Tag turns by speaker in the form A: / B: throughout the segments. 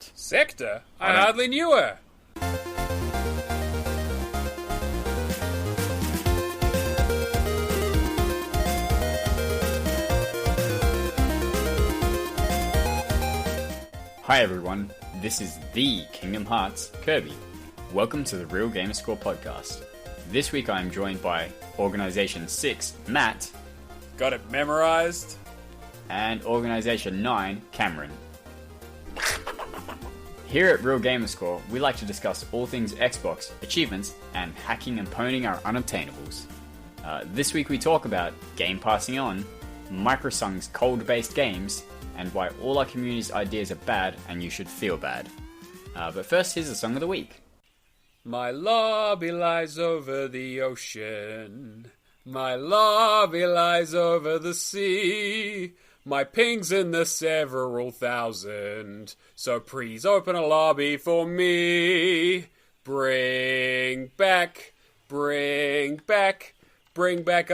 A: Sector? I hardly knew her.
B: Hi everyone, this is the Kingdom Hearts Kirby. Welcome to the Real Gamerscore podcast. This week I am joined by Organisation 6, Matt.
A: Got it memorized.
B: And Organisation 9, Cameron. Here at Real Gamerscore, we like to discuss all things Xbox, achievements, and hacking and poning our unobtainables. This week we talk about game passing on, Microsung's cold-based games, and why all our community's ideas are bad and you should feel bad. But first, here's the song of the week.
A: My lobby lies over the ocean. My lobby lies over the sea. My ping's in the several thousand. So please open a lobby for me. Bring back a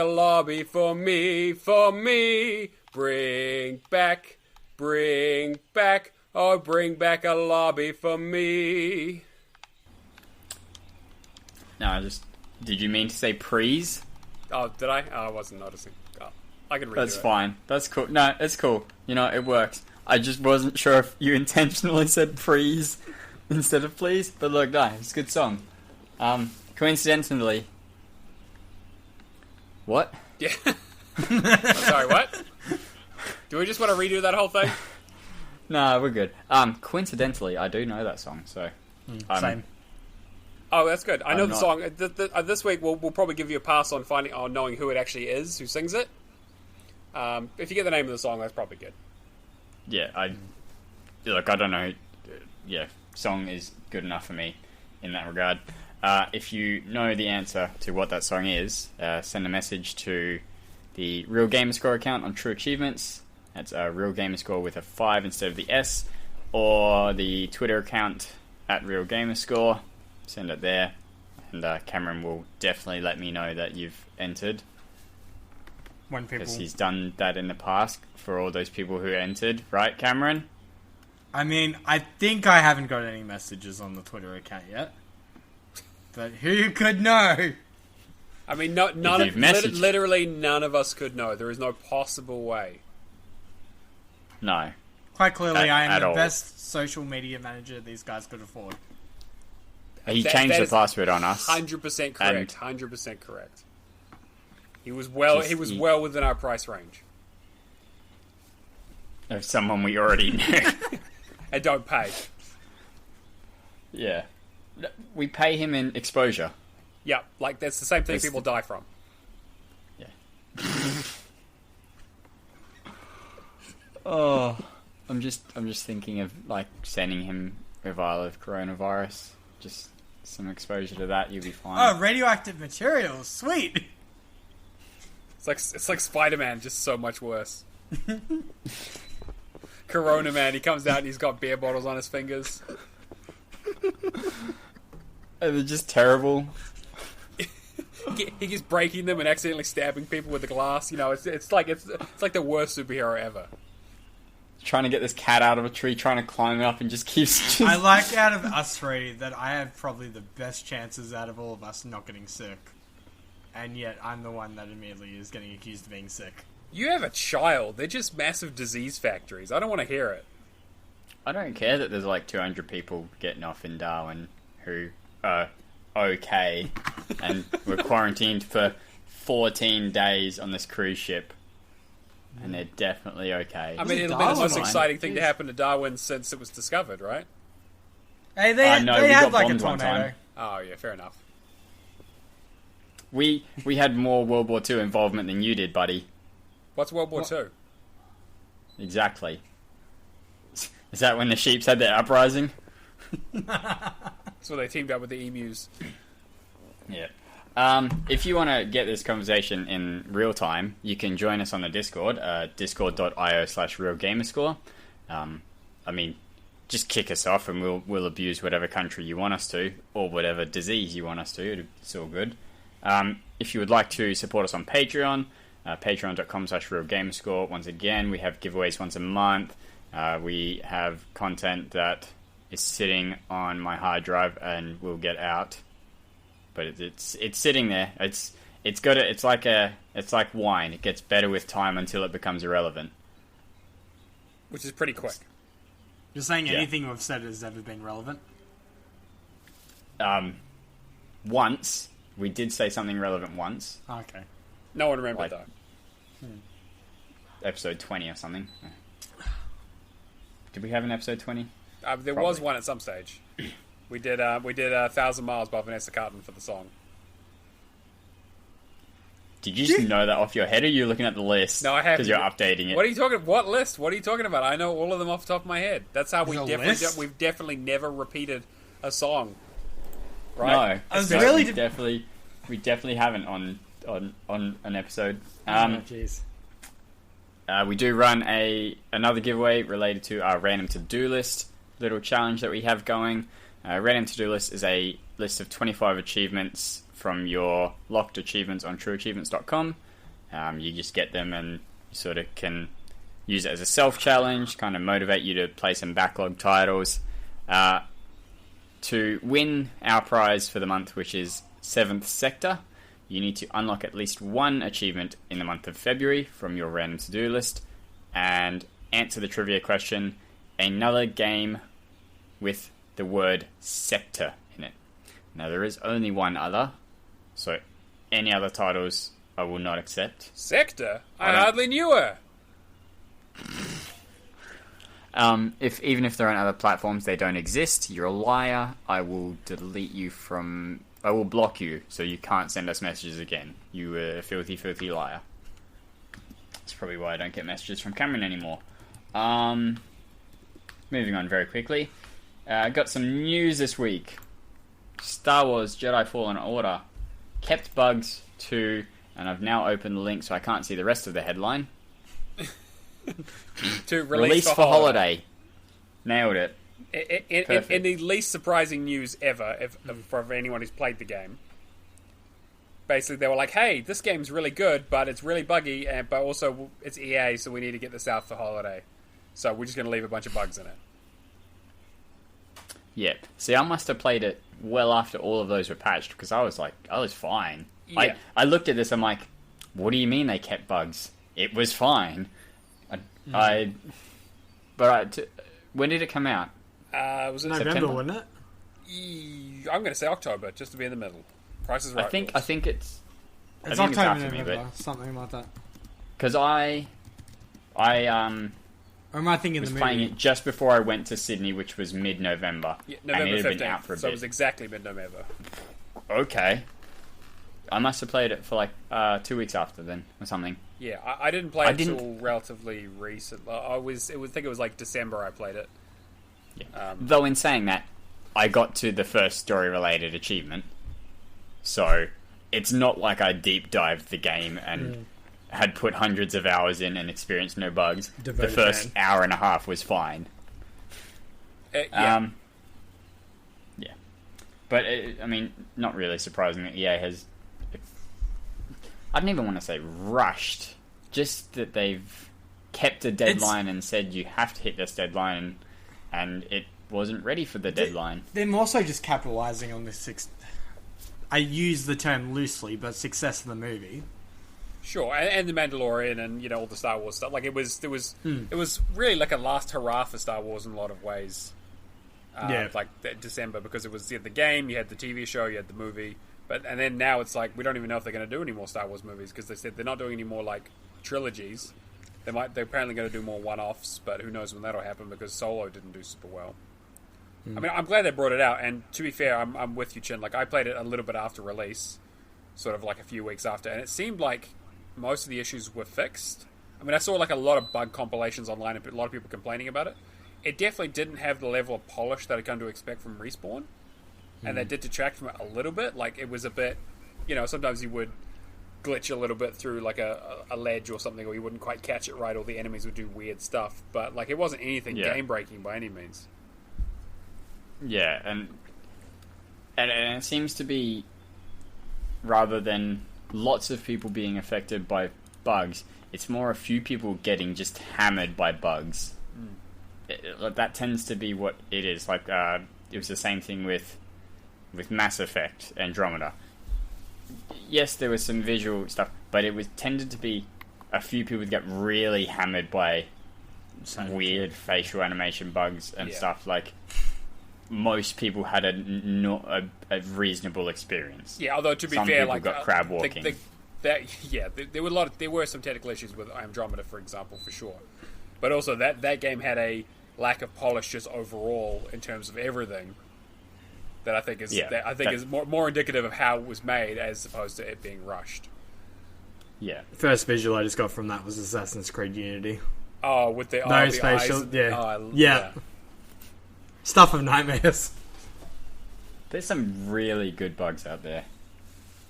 A: lobby for me. Bring back, oh, bring back a lobby for me.
B: No, did you mean to say prees?
A: Oh, did I? Oh, I wasn't noticing. Oh, I can read it.
B: That's fine. That's cool. No, it's cool. You know, it works. I just wasn't sure if you intentionally said prees instead of please. But look, no, it's a good song. Coincidentally... What?
A: Yeah. Sorry, what? Do we just want to redo that whole thing?
B: No, we're good. Coincidentally, I do know that song, so...
C: Same.
A: Oh, that's good. I know the song. This week, we'll probably give you a pass on knowing who it actually is, who sings it. If you get the name of the song, that's probably good.
B: Yeah, I don't know. Yeah, song is good enough for me in that regard. If you know the answer to what that song is, send a message to the Real Gamerscore account on True Achievements. That's Real Gamerscore with a 5 instead of the S, or the Twitter account at Real Gamerscore. Send it there, and Cameron will definitely let me know that you've entered. Because he's done that in the past for all those people who entered, right, Cameron?
C: I mean, I think I haven't got any messages on the Twitter account yet. But who could know?
A: I mean, literally none of us could know. There is no possible way.
B: No.
C: Quite clearly, I am the best social media manager these guys could afford.
B: He changed the password on us.
A: 100% correct. 100% correct. He was well within our price range.
B: Of someone we already knew.
A: And don't pay.
B: Yeah. We pay him in exposure.
A: Yeah, like that's the same thing people die from.
B: Yeah. Oh, I'm just thinking of like sending him a vial of coronavirus. Just some exposure to that, you'll be fine.
C: Oh, radioactive materials, sweet.
A: It's like Spider-Man, just so much worse. Corona Man, he comes out and he's got beer bottles on his fingers.
B: And they're just terrible.
A: He keeps breaking them and accidentally stabbing people with the glass. You know, it's like the worst superhero ever.
B: Trying to get this cat out of a tree, trying to climb it up, and just keeps...
C: I like out of us three that I have probably the best chances out of all of us not getting sick. And yet I'm the one that immediately is getting accused of being sick.
A: You have a child. They're just massive disease factories. I don't want to hear it.
B: I don't care that there's like 200 people getting off in Darwin who are okay. And we're quarantined for 14 days on this cruise ship. And they're definitely okay.
A: I mean, it'll be the most exciting thing to happen to Darwin since it was discovered, right?
C: Hey, they had like a tornado.
A: Oh, yeah, fair enough.
B: We had more World War II involvement than you did, buddy.
A: What's World War II?
B: Exactly. Is that when the sheeps had their uprising?
A: That's when they teamed up with the emus.
B: Yeah. If you want to get this conversation in real time, you can join us on the Discord, discord.io/realgamerscore. I mean, just kick us off and we'll abuse whatever country you want us to, or whatever disease you want us to. It's all good. If you would like to support us on Patreon, patreon.com/realgamerscore. Once again, we have giveaways once a month. We have content that is sitting on my hard drive and will get out. But it's sitting there. It's like wine. It gets better with time until it becomes irrelevant.
A: Which is pretty quick.
C: You're saying anything we've said has ever been relevant?
B: Once. We did say something relevant once.
C: Okay.
A: No one remembered though.
B: Episode 20 or something. Did we have an episode 20?
A: There was one at some stage. We did 1,000 Miles by Vanessa Carlton for the song.
B: Did you just know that off your head, or are you looking at the list?
A: No, I have.
B: Because you're updating it.
A: What are you talking? What list? What are you talking about? I know all of them off the top of my head. That's how we've definitely never repeated a song. Right?
B: No, we definitely haven't on an episode.
C: Jeez.
B: We do run another giveaway related to our random to-do list little challenge that we have going. Random to-do list is a list of 25 achievements from your locked achievements on trueachievements.com. You just get them and you sort of can use it as a self-challenge, kind of motivate you to play some backlog titles. To win our prize for the month, which is 7th Sector, you need to unlock at least one achievement in the month of February from your random to-do list and answer the trivia question, another game with the word sector in it. Now, there is only one other, so any other titles I will not accept.
A: Sector? I hardly knew her.
B: Even if they're on other platforms, they don't exist. You're a liar. I will delete you from... I will block you, so you can't send us messages again. You were a filthy, filthy liar. That's probably why I don't get messages from Cameron anymore. Moving on very quickly. Got some news this week. Star Wars Jedi Fallen Order kept bugs too, and I've now opened the link so I can't see the rest of the headline.
A: To
B: release for holiday. Nailed it.
A: In the least surprising news ever for anyone who's played the game. Basically, they were like, hey, this game's really good, but it's really buggy, but also it's EA, so we need to get this out for holiday. So we're just going to leave a bunch of bugs in it.
B: Yeah. See, I must have played it well after all of those were patched, because I was fine.
A: Yeah.
B: I looked at this, I'm like, what do you mean they kept bugs? It was fine. When did it come out?
A: Was it
C: November,
A: September?
C: wasn't it?
A: I'm going to say October, just to be in the middle. Price is Right.
B: I think it's
C: October,
B: after
C: November,
B: me,
C: something like that.
B: because I
C: Or am I thinking
B: was
C: the movie?
B: playing it just before I went to Sydney, which was mid-November.
A: Yeah,
B: and
A: November
B: it had
A: 15th,
B: been out for a
A: so
B: bit.
A: it was exactly mid-November.
B: Okay. I must have played it for like 2 weeks after then, or something.
A: Yeah, I didn't play it until relatively recent. I think it was like December I played it.
B: Yeah. Though in saying that, I got to the first story-related achievement, so it's not like I deep-dived the game and had put hundreds of hours in and experienced no bugs. The first hour and a half was fine.
A: Yeah.
B: Yeah. But, not really surprising that EA has... I don't even want to say rushed, just that they've kept a deadline and said you have to hit this deadline, and it wasn't ready for the deadline.
C: They're also just capitalising on this. I use the term loosely, but success of the movie.
A: Sure, and the Mandalorian, and all the Star Wars stuff. Like it was really like a last hurrah for Star Wars in a lot of ways. Like December, because it was the game, you had the TV show, you had the movie. And then now it's like we don't even know if they're going to do any more Star Wars movies, because they said they're not doing any more like trilogies. They're apparently going to do more one-offs, but who knows when that'll happen, because Solo didn't do super well. I mean, I'm glad they brought it out, and to be fair, I'm with you, Chin. Like I played it a little bit after release, sort of like a few weeks after, and it seemed like most of the issues were fixed. I mean, I saw like a lot of bug compilations online, and a lot of people complaining about it. It definitely didn't have the level of polish that I come to expect from Respawn. And that did detract from it a little bit. Like, it was a bit... sometimes you would glitch a little bit through, like, a ledge or something, or you wouldn't quite catch it right, or the enemies would do weird stuff. But, like, it wasn't anything game-breaking by any means.
B: Yeah, and it seems to be, rather than lots of people being affected by bugs, it's more a few people getting just hammered by bugs. that tends to be what it is. Like, it was the same thing with Mass Effect Andromeda. Yes, there was some visual stuff, but it was tended to be a few people get really hammered by some weird facial animation bugs and stuff. Like, most people had a reasonable experience.
A: Yeah, although to be
B: some
A: fair,
B: people
A: like
B: got crab walking.
A: There were some technical issues with Andromeda, for example, for sure. But also that game had a lack of polish just overall in terms of everything. That I think is more indicative of how it was made as opposed to it being rushed.
B: Yeah.
C: First visual I just got from that was Assassin's Creed Unity.
A: Oh, with the
C: no spatial,
A: eyes.
C: Yeah. Stuff of nightmares.
B: There's some really good bugs out there.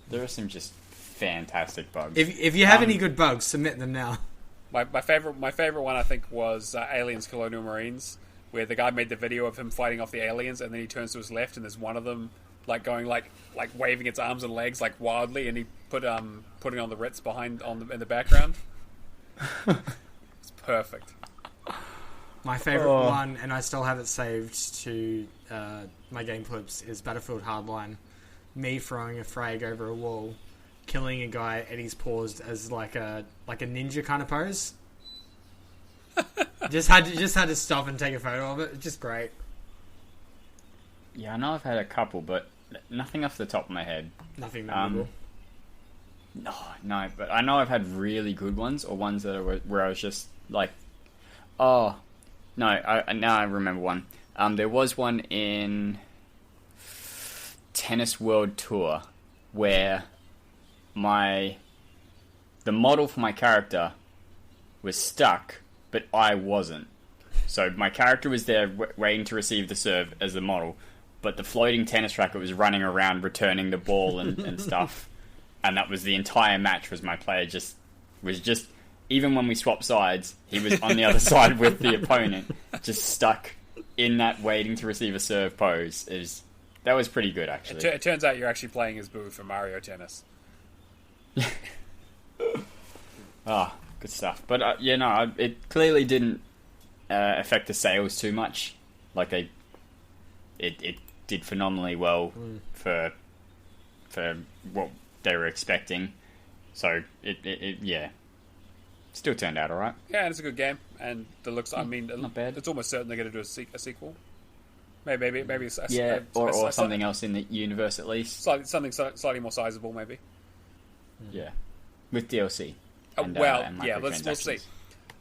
B: There are some just fantastic bugs.
C: If you have any good bugs, submit them now.
A: My favorite one I think was Aliens Colonial Marines, where the guy made the video of him fighting off the aliens, and then he turns to his left, and there's one of them like going like waving its arms and legs like wildly, and he putting on the Ritz behind in the background. It's perfect.
C: My favourite one, and I still have it saved to my game clips, is Battlefield Hardline. Me throwing a frag over a wall, killing a guy, and he's paused as like a ninja kind of pose. just had to stop and take a photo of it. Just great.
B: Yeah, I know I've had a couple, but nothing off the top of my head.
C: Nothing memorable.
B: No, but I know I've had really good ones, or ones that where I was just like, oh, no, now I remember one. There was one in Tennis World Tour where the model for my character was stuck, but I wasn't. So my character was there waiting to receive the serve as the model, but the floating tennis racket was running around returning the ball and stuff. And that was the entire match. Was my player just even when we swapped sides, he was on the other side with the opponent, just stuck in that waiting to receive a serve pose. That was pretty good, actually.
A: It turns out you're actually playing as Boo for Mario Tennis.
B: Good stuff. But it clearly didn't affect the sales too much. Like it did phenomenally well for what they were expecting. So it still turned out alright.
A: Yeah, and it's a good game, and the looks. I mean,
B: not bad.
A: It's almost certain they're going to do a sequel. Maybe
B: or something else in the universe at least.
A: Something slightly more sizable, maybe.
B: Yeah, with DLC. And
A: we'll see.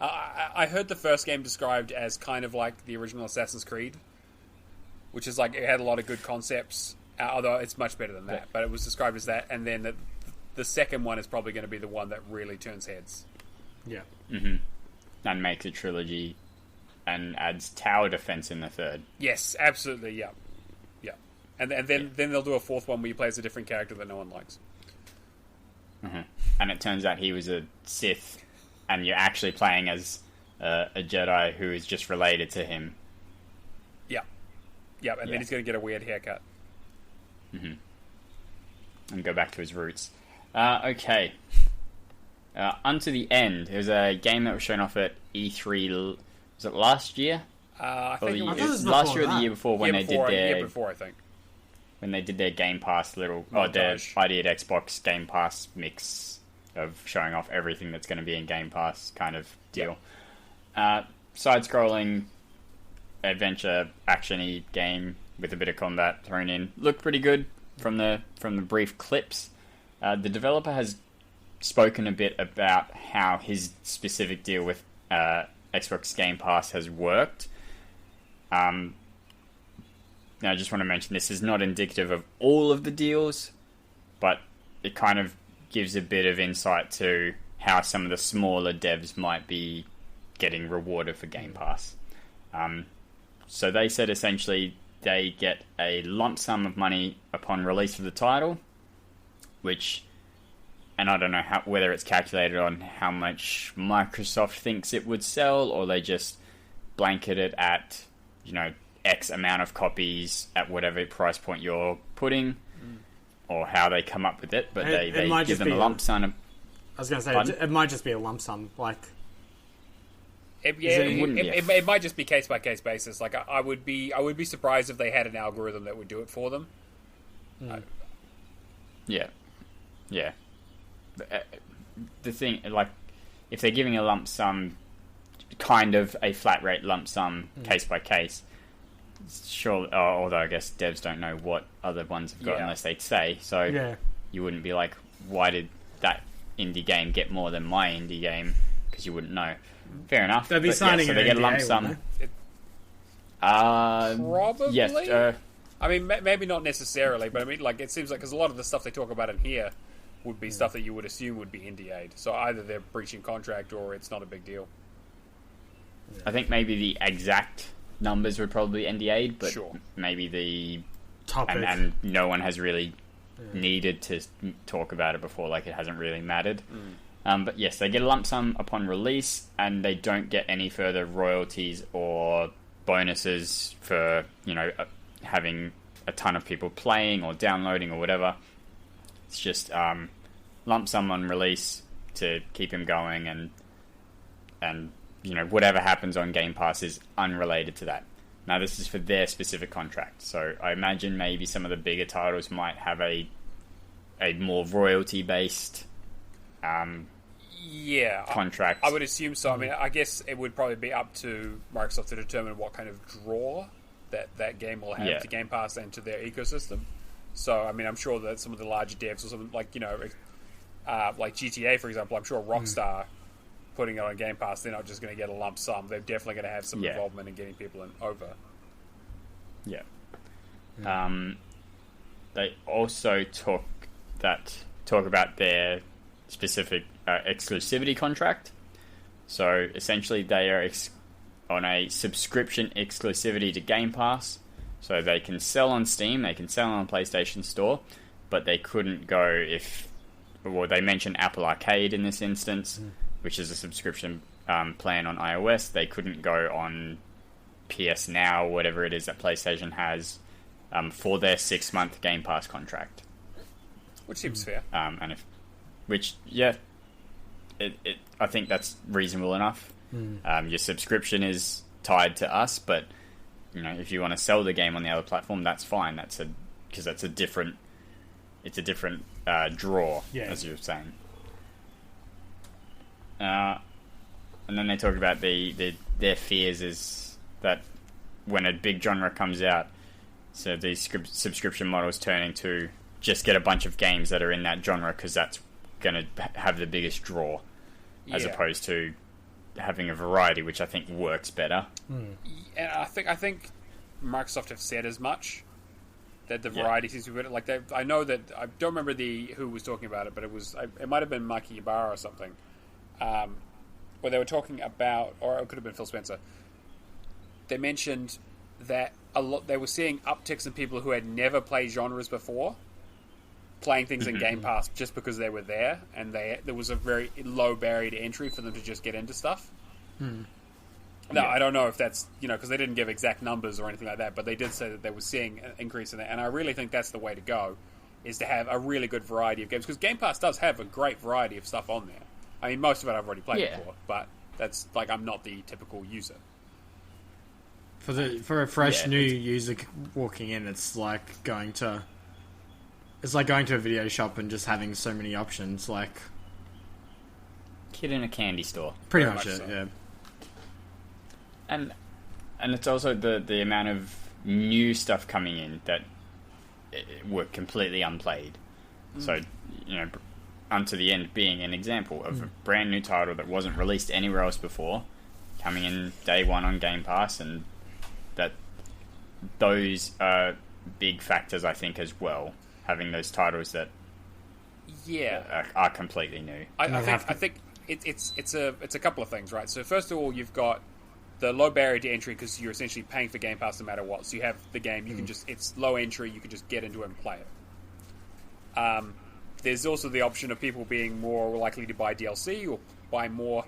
A: I heard the first game described as kind of like the original Assassin's Creed, which is like it had a lot of good concepts, although it's much better than that. But it was described as that, and then the second one is probably going to be the one that really turns heads.
C: Yeah.
B: Mm-hmm. And makes a trilogy, and adds tower defense in the third.
A: Yes, absolutely. Yeah. And then they'll do a fourth one where you play as a different character that no one likes.
B: Mm-hmm. And it turns out he was a Sith, and you're actually playing as a Jedi who is just related to him.
A: Yeah, and then he's going to get a weird haircut.
B: Mm-hmm. And go back to his roots. Okay. Onto the end. There was a game that was shown off at E3. Was it last year?
A: I think it was
B: last year or the year before when they did their...
A: year before, I think.
B: When they did their Game Pass their ID at Xbox Game Pass mix of showing off everything that's going to be in Game Pass kind of deal. Side-scrolling, adventure, action-y game with a bit of combat thrown in. Looked pretty good from the brief clips. The developer has spoken a bit about how his specific deal with Xbox Game Pass has worked. Now, I just want to mention this is not indicative of all of the deals, but it kind of gives a bit of insight to how some of the smaller devs might be getting rewarded for Game Pass. So they said essentially they get a lump sum of money upon release of the title, which, and I don't know whether it's calculated on how much Microsoft thinks it would sell, or they just blanket it at, X amount of copies at whatever price point you're putting, or how they come up with it, but they give them a lump sum.
C: I was going to say, it might just be a lump sum. Like,
A: It might just be case by case basis. Like I would be surprised if they had an algorithm that would do it for them.
B: Yeah. The thing, like, if they're giving a lump sum, kind of a flat rate lump sum, case by case, sure. Although I guess devs don't know what other ones have got unless they say. So you wouldn't be like, why did that indie game get more than my indie game? Because you wouldn't know. Fair enough.
C: They'd be signing
B: so they get a lump sum.
A: Probably.
B: Yes.
A: I mean, maybe not necessarily, but I mean, like, it seems like because a lot of the stuff they talk about in here would be stuff that you would assume would be NDA'd. So either they're breaching contract or it's not a big deal.
B: I think maybe the exact numbers would probably be NDA'd, but
A: sure.
B: maybe the
C: topic.
B: And no one has really needed to talk about it before, like it hasn't really mattered. But yes, they get a lump sum upon release, and they don't get any further royalties or bonuses for, having a ton of people playing or downloading or whatever. It's just lump sum on release to keep him going, and whatever happens on Game Pass is unrelated to that. Now, this is for their specific contract, so I imagine maybe some of the bigger titles might have a more royalty-based contract.
A: I would assume so. I mean, I guess it would probably be up to Microsoft to determine what kind of draw that game will have to Game Pass and to their ecosystem. So, I mean, I'm sure that some of the larger devs or something like, like GTA, for example, I'm sure Rockstar putting it on Game Pass, they're not just going to get a lump sum. They're definitely going to have some involvement in getting people over.
B: Yeah. They also talk about their specific exclusivity contract. So essentially, they are on a subscription exclusivity to Game Pass. So they can sell on Steam, they can sell on PlayStation Store, but they couldn't go they mentioned Apple Arcade in this instance, which is a subscription plan on iOS. They couldn't go on PS Now, whatever it is that PlayStation has, for their 6-month Game Pass contract.
A: Which seems fair.
B: I think that's reasonable enough. Your subscription is tied to us, but if you want to sell the game on the other platform, that's fine. Because it's a different draw, as you were saying. And then they talk about their fears is that when a big genre comes out, so these subscription models turning to just get a bunch of games that are in that genre because that's going to have the biggest draw, as opposed to having a variety, which I think works better.
A: And I think Microsoft have said as much, that the variety seems to be better. Like I know that I don't remember who was talking about it, but it might have been Mike Ibarra or something, where they were talking about, or it could have been Phil Spencer. They mentioned that they were seeing upticks in people who had never played genres before playing things in Game Pass just because they were there, and there was a very low barrier to entry for them to just get into stuff. Now, I don't know if that's, because they didn't give exact numbers or anything like that, but they did say that they were seeing an increase in that, and I really think that's the way to go, is to have a really good variety of games, because Game Pass does have a great variety of stuff on there. I mean, most of it I've already played before, but that's, I'm not the typical user.
C: For a fresh new user walking in, it's like going to a video shop and just having so many options, like
B: kid in a candy store.
C: Pretty much it, yeah.
B: And it's also the amount of new stuff coming in that were completely unplayed. So, Unto the End being an example of a brand new title that wasn't released anywhere else before, coming in day one on Game Pass, and those are big factors, I think, as well. Having those titles that are completely new.
A: I think it's a couple of things, right? So first of all, you've got the low barrier to entry because you're essentially paying for Game Pass no matter what. So you have the game, you can it's low entry, you can just get into it and play it. There's also the option of people being more likely to buy DLC or buy more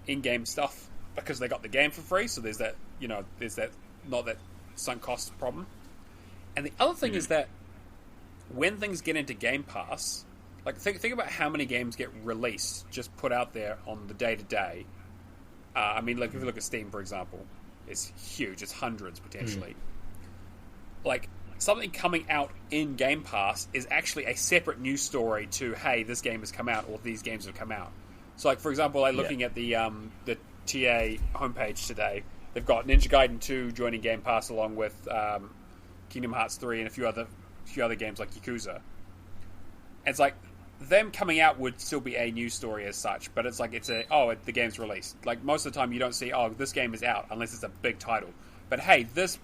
A: in-game stuff because they got the game for free. So there's that, not that sunk cost problem. And the other thing is that when things get into Game Pass, like think about how many games get released, just put out there on the day-to-day, I mean, like if you look at Steam, for example, it's huge. It's hundreds potentially. Like something coming out in Game Pass is actually a separate news story to, hey, this game has come out or these games have come out. So, like for example, like looking at the TA homepage today, they've got Ninja Gaiden 2 joining Game Pass along with Kingdom Hearts 3 and a few other games like Yakuza. And it's like them coming out would still be a news story as such, but it's like the game's released. Like most of the time, you don't see this game is out unless it's a big title. But hey, this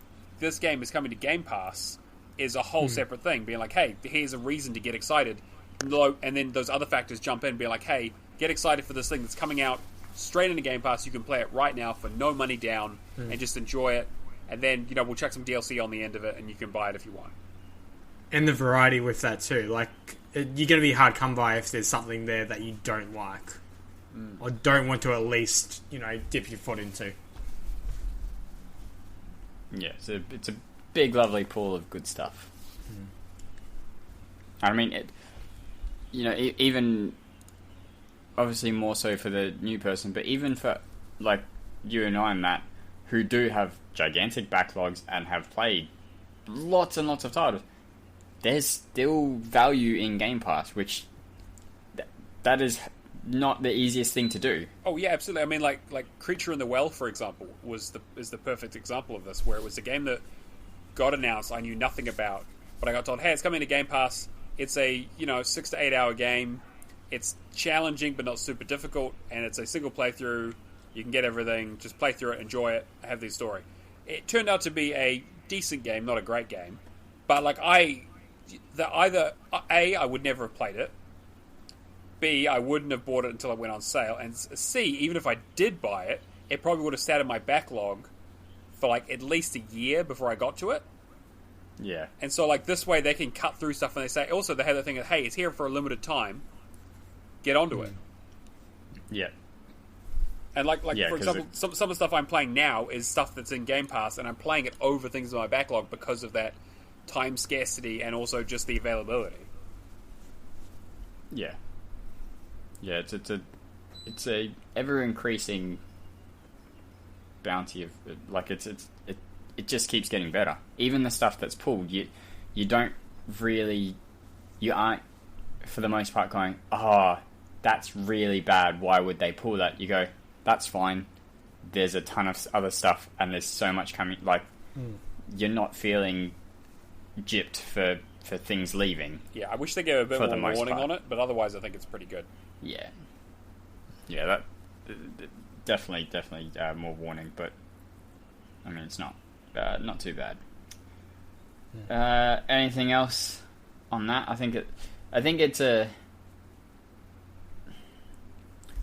A: game is coming to Game Pass is a whole separate thing. Being like, hey, here's a reason to get excited, and then those other factors jump in, being like, hey, get excited for this thing that's coming out straight into Game Pass. You can play it right now for no money down and just enjoy it. And then we'll chuck some DLC on the end of it, and you can buy it if you want.
C: And the variety with that too, like you're going to be hard come by if there's something there that you don't like or don't want to at least dip your foot into.
B: Yeah, it's a big, lovely pool of good stuff. I mean, even obviously more so for the new person, but even for like you and I, Matt, who do have gigantic backlogs and have played lots and lots of titles, there's still value in Game Pass, which that is not the easiest thing to do.
A: Oh yeah, absolutely. I mean, like Creature in the Well, for example, is the perfect example of this, where it was a game that got announced I knew nothing about, but I got told, hey, it's coming to Game Pass. It's a 6 to 8 hour game. It's challenging but not super difficult, and it's a single playthrough. You can get everything, just play through it, enjoy it, have the story. It turned out to be a decent game, not a great game, but like I would never have played it. B, I wouldn't have bought it until it went on sale, and C, even if I did buy it, it probably would have sat in my backlog for like at least a year before I got to it.
B: Yeah.
A: And so like this way they can cut through stuff, and they say also they have the thing of, hey, it's here for a limited time. Get onto it.
B: Yeah.
A: And like for example, some of the stuff I'm playing now is stuff that's in Game Pass, and I'm playing it over things in my backlog because of that time scarcity and also just the availability.
B: Yeah. Yeah, it's a ever increasing bounty of like it just keeps getting better. Even the stuff that's pulled, you aren't for the most part going, that's really bad, why would they pull that? You go, that's fine, there's a ton of other stuff and there's so much coming. Like you're not feeling gypped for things leaving.
A: Yeah, I wish they gave a bit more warning on it, but otherwise I think it's pretty good.
B: Yeah, that definitely more warning, but I mean it's not too bad. Anything else on that? I think it's a.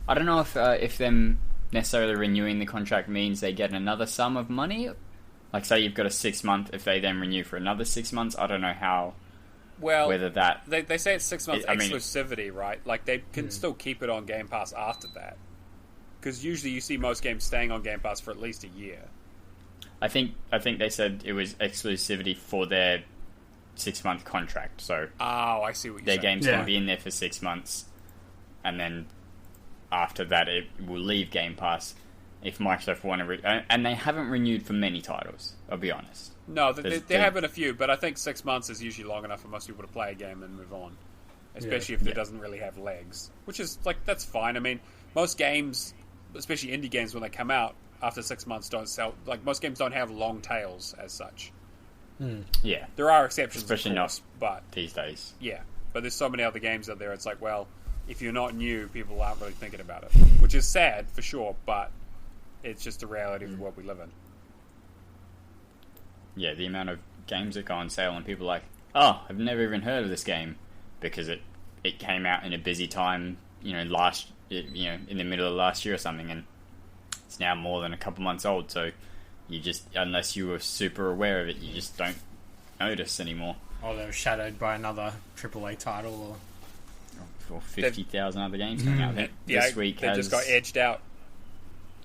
B: I don't know if them necessarily renewing the contract means they get another sum of money. Like, say you've got a 6 month, if they then renew for another 6 months, I don't know how.
A: Well,
B: whether that
A: they say it's 6 months exclusivity, right? Like they can still keep it on Game Pass after that, because usually you see most games staying on Game Pass for at least a year.
B: I think they said it was exclusivity for their 6 month contract. So
A: I see what you're saying.
B: Their game's going to be in there for 6 months, and then after that it will leave Game Pass if Microsoft want to. And they haven't renewed for many titles, I'll be honest.
A: No, there have been a few, but I think 6 months is usually long enough for most people to play a game and move on. Especially if it doesn't really have legs. Which is, like, that's fine. I mean, most games, especially indie games when they come out, after 6 months don't sell. Like, most games don't have long tails as such.
B: Yeah.
A: There are exceptions,
B: especially
A: of course,
B: not these days.
A: Yeah. But there's so many other games out there, it's like, well, if you're not new, people aren't really thinking about it. Which is sad, for sure, but it's just the reality of the world we live in.
B: Yeah, the amount of games that go on sale and people are like, I've never even heard of this game because it came out in a busy time, in the middle of last year or something, and it's now more than a couple months old, so you just, unless you were super aware of it, you just don't notice anymore.
C: Or they're shadowed by another AAA title,
B: or 50,000 other games coming out this week.
A: They just got edged out.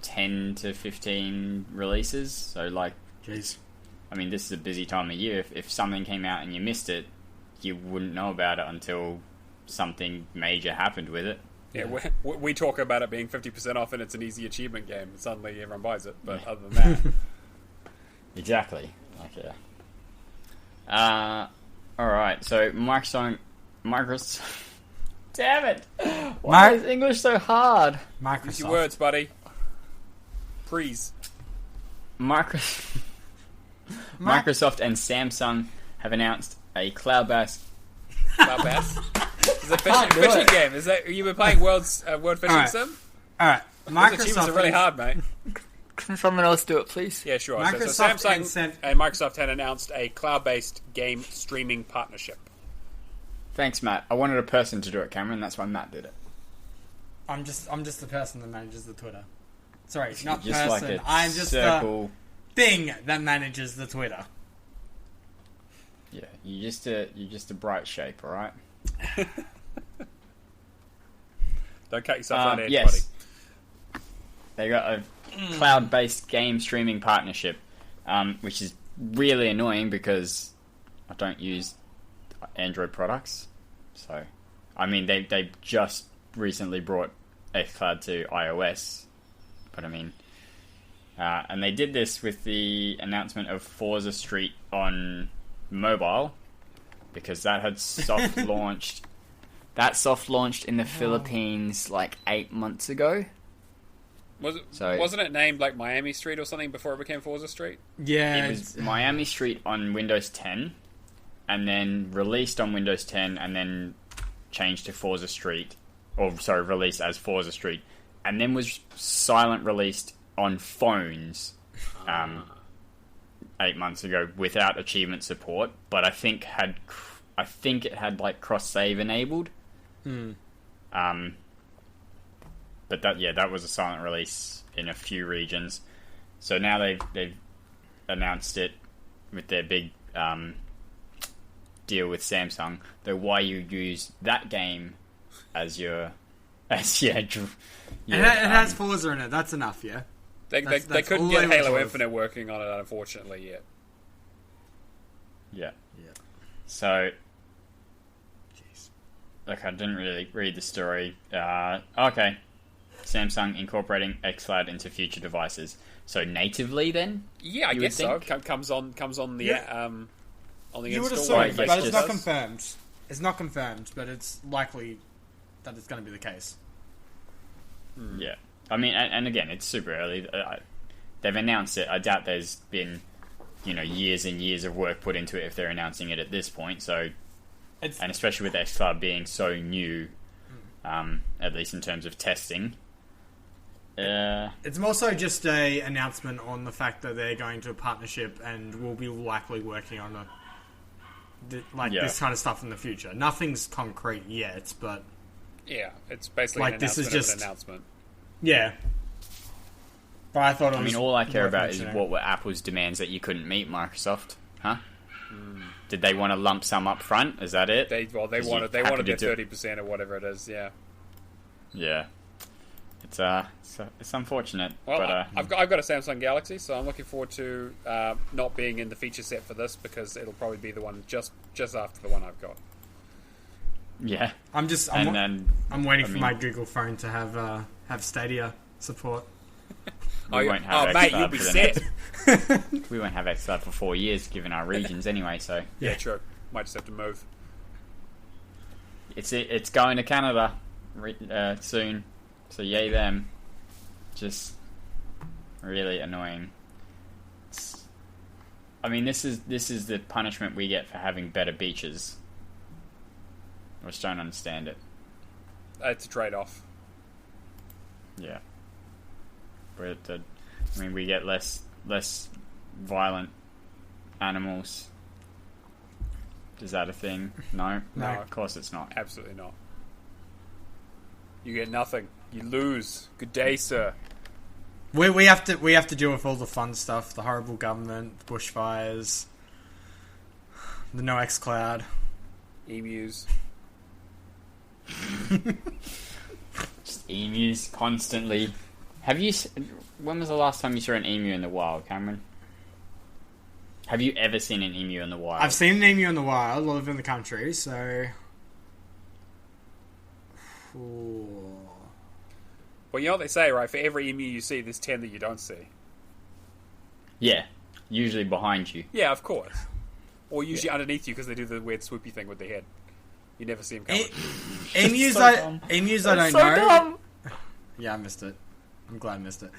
B: 10 to 15 releases, so like,
C: jeez.
B: I mean, this is a busy time of year. If something came out and you missed it, you wouldn't know about it until something major happened with it.
A: Yeah, we talk about it being 50% off and it's an easy achievement game. And suddenly everyone buys it. But other than that...
B: Exactly. Alright, so Microsoft... Damn it! Why is English so hard?
A: Use your words, buddy. Please.
B: Microsoft and Samsung have announced a cloud-based...
A: Cloud-based? It's a fishing game. Is that you were playing Word Fishing Sim?
C: Alright.
A: Those achievements are really hard, mate.
D: Can someone else do it, please?
A: Yeah, sure. So
C: Microsoft
A: Samsung and Microsoft had announced a cloud-based game streaming partnership.
B: Thanks, Matt. I wanted a person to do it, Cameron. That's why Matt did it.
C: I'm just the person that manages the Twitter. Sorry, not
B: just
C: person.
B: like
C: I'm just
B: circle.
C: the thing that manages the Twitter.
B: Yeah, you're just a bright shape, all right?
A: Don't cut yourself on edge,
B: yes.
A: buddy.
B: They got a cloud-based game streaming partnership, which is really annoying because I don't use Android products. So, I mean, they just recently brought xCloud to iOS, but I mean, and they did this with the announcement of Forza Street on mobile because that had soft launched. That soft launched in the Philippines like 8 months ago.
A: Wasn't it named like Miami Street or something before it became Forza Street?
C: Yeah,
B: it was Miami Street on Windows 10, and then released on Windows 10, and then changed to Forza Street, released as Forza Street, and then was silent released on phones 8 months ago without achievement support. But I think it had like cross save enabled. But that was a silent release in a few regions. So now they've announced it with their big deal with Samsung. Though why you use that game as your it
C: has Forza in it. That's enough, yeah.
A: They couldn't get Halo Infinite working on it, unfortunately, yet.
B: Yeah. So, look, I didn't really read the story. Okay. Samsung incorporating xCloud into future devices. So natively, then?
A: Yeah, I guess so. Comes on the on the
C: you
A: install.
C: Would assume, but it's not confirmed. It's not confirmed, but it's likely that it's going to be the case.
B: Yeah, I mean, and again, it's super early. They've announced it. I doubt there's been, years and years of work put into it if they're announcing it at this point. So, and especially with xCloud being so new, at least in terms of testing.
C: It's more so just a announcement on the fact that they're going to a partnership and will be likely working on this kind of stuff in the future. Nothing's concrete yet, but
A: yeah, it's basically
C: like
A: an
C: this is just
A: an announcement.
C: Yeah, but I thought
B: all I care about is what were Apple's demands that you couldn't meet, Microsoft, huh? Did they want a lump sum up front? Is that it?
A: They wanted their 30% or whatever it is. Yeah.
B: Yeah. It's unfortunate.
A: Well,
B: but
A: I've got a Samsung Galaxy, so I'm looking forward to not being in the feature set for this because it'll probably be the one just after the one I've got.
B: Yeah,
C: I'm waiting for my Google phone to have Stadia support.
B: Mate,
A: you'll be set.
B: We won't have xCloud for 4 years, given our regions anyway. So
A: yeah, true. Might just have to move.
B: It's going to Canada soon. So yay them. Just really annoying. I mean, this is the punishment we get for having better beaches. I just don't understand it.
A: It's a trade-off.
B: Yeah. But we get less violent animals. Is that a thing? No, of course it's not.
A: Absolutely not. You get nothing. You lose. Good day, sir.
C: We have to deal with all the fun stuff: the horrible government, the bushfires, the no xCloud,
A: emus.
B: Just emus constantly. When was the last time you saw an emu in the wild, Cameron? Have you ever seen an emu in the wild?
C: I've seen an emu in the wild. I live in the country, so. Ooh.
A: Well, you know what they say, right? For every emu you see, there's 10 that you don't see.
B: Yeah, usually behind you.
A: Yeah, of course. Or usually underneath you because they do the weird swoopy thing with their head. You never see them coming.
C: Emus,
D: So
C: emus I don't
D: so
C: know.
D: dumb.
C: Yeah, I missed it. I'm glad I missed it.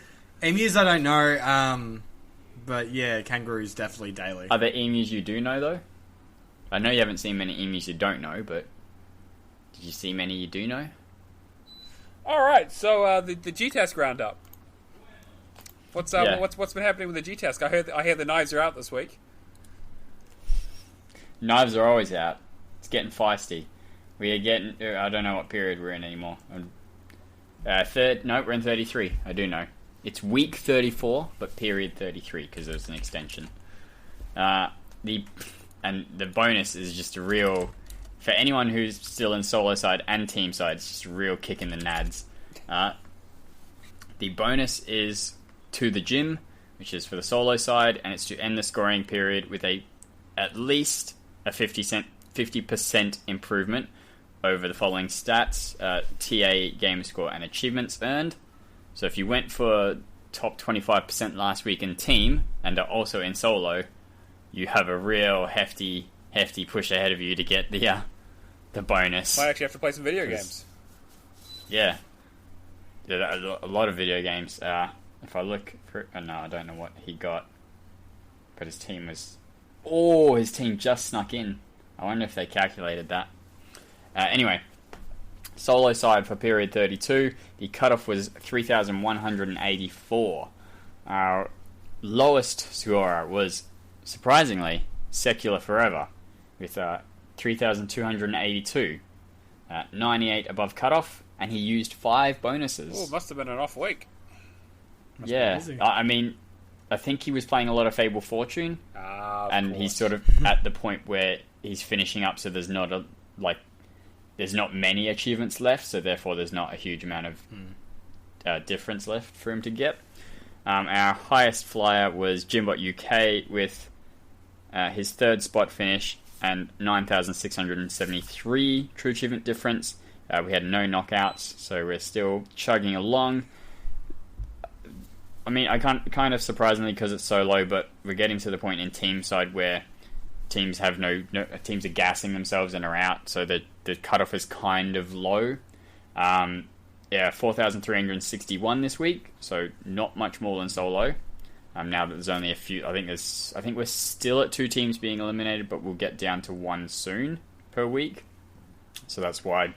C: Emus I don't know, but yeah, kangaroos definitely daily.
B: Are there emus you do know, though? I know you haven't seen many emus you don't know, but did you see many you do know?
A: Alright, so the G-Task roundup. What's been happening with the G-Task? I hear the knives are out this week.
B: Knives are always out. It's getting feisty. We are getting... I don't know what period we're in anymore. We're in 33. I do know. It's week 34, but period 33, because there's an extension. The bonus is just a real... For anyone who's still in solo side and team side, it's just a real kick in the nads. The bonus is to the gym, which is for the solo side, and it's to end the scoring period with at least a 50% improvement over the following stats: TA, Gamerscore, and achievements earned. So if you went for top 25% last week in team and are also in solo, you have a real hefty push ahead of you to get the bonus.
A: Might actually have to play some video games.
B: Yeah. A lot of video games. If I look for... no, I don't know what he got. But his team was... Oh, his team just snuck in. I wonder if they calculated that. Anyway, solo side for period 32, the cutoff was 3,184. Our lowest scorer was, surprisingly, Secular Forever, with 3,282. 98 above cutoff, and he used 5 bonuses.
A: Oh, must have been an off week.
B: Yeah, I mean, I think he was playing a lot of Fable Fortune, and
A: course.
B: he's sort of at the point where he's finishing up, so there's not there's not many achievements left, so therefore there's not a huge amount of difference left for him to get. Our highest flyer was Jimbot UK with his 3rd spot finish and 9,673 true achievement difference. We had no knockouts, so we're still chugging along. I mean, kind of surprisingly because it's so low, but we're getting to the point in team side where teams have teams are gassing themselves and are out, so the cutoff is kind of low. 4,361 this week, so not much more than solo. Now that there's only a few, I think we're still at 2 teams being eliminated, but we'll get down to 1 soon per week. So that's why,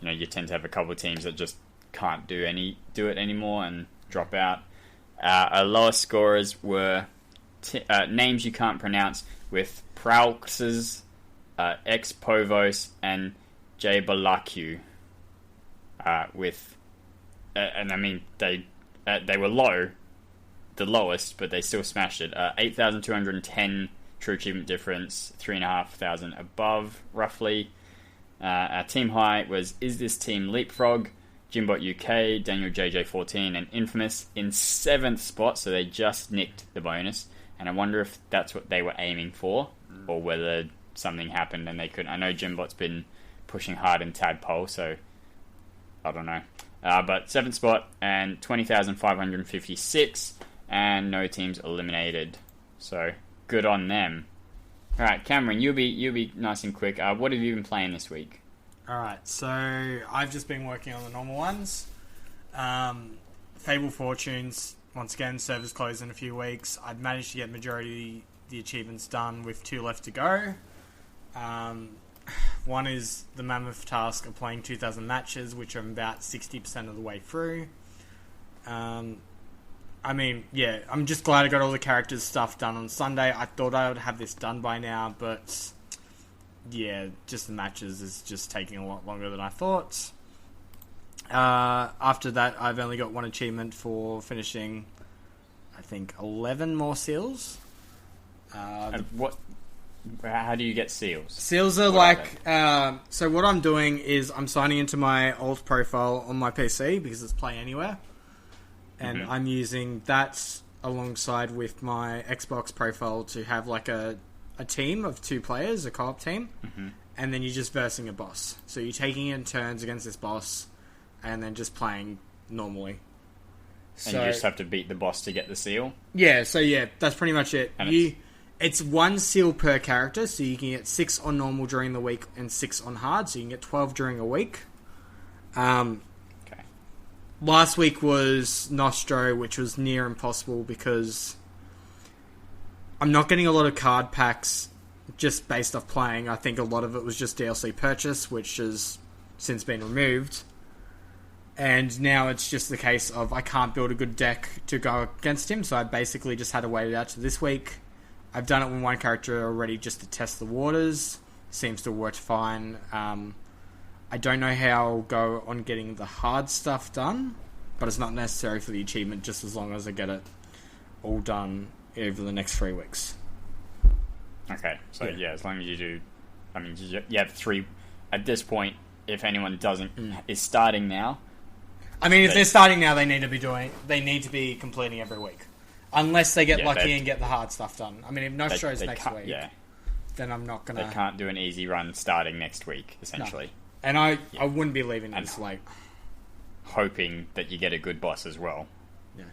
B: you tend to have a couple of teams that just can't do it anymore and drop out. Our lowest scorers were names you can't pronounce, with Prauxes, Ex Povos, and J Balaku. And I mean they were low, the lowest, but they still smashed it. 8,210 true achievement difference, 3,500 above roughly. Our team high was Is This Team Leapfrog, Jimbot UK, Daniel JJ14, and Infamous in 7th spot, so they just nicked the bonus. And I wonder if that's what they were aiming for, or whether something happened and they couldn't. I know Jimbot's been pushing hard in Tadpole, so I don't know. But 7th spot and 20,556, and no teams eliminated. So good on them. All right, Cameron, you'll be nice and quick. What have you been playing this week?
C: Alright, so I've just been working on the normal ones. Fable Fortunes, once again, servers close in a few weeks. I've managed to get majority of the achievements done with 2 left to go. One is the mammoth task of playing 2,000 matches, which I'm about 60% of the way through. I'm just glad I got all the characters stuff done on Sunday. I thought I would have this done by now, but yeah, just the matches is just taking a lot longer than I thought. After that, I've only got 1 achievement for finishing, I think, 11 more seals.
B: How do you get seals?
C: Seals are so what I'm doing is I'm signing into my old profile on my PC because it's Play Anywhere. And I'm using that alongside with my Xbox profile to have like a team of 2 players, a co-op team, and then you're just versing a boss. So you're taking it in turns against this boss, and then just playing normally.
B: And you just have to beat the boss to get the seal?
C: Yeah, so yeah, that's pretty much it.
B: And
C: it's one seal per character, so you can get 6 on normal during the week and 6 on hard, so you can get 12 during a week. Okay. Last week was Nostro, which was near impossible because I'm not getting a lot of card packs just based off playing. I think a lot of it was just DLC purchase, which has since been removed. And now it's just the case of I can't build a good deck to go against him, so I basically just had to wait it out to this week. I've done it with one character already just to test the waters. Seems to work fine. I don't know how I'll go on getting the hard stuff done, but it's not necessary for the achievement just as long as I get it all done over the next 3 weeks.
B: Okay, so yeah, as long as you do... I mean, you have 3... At this point, if anyone is starting now...
C: I mean, if they're starting now, they need to be completing every week. Unless they get lucky and get the hard stuff done. I mean, if Nostro's next week, then I'm not going to...
B: They can't do an easy run starting next week, essentially.
C: No. And I wouldn't be leaving this late.
B: Hoping that you get a good boss as well.
C: Yeah.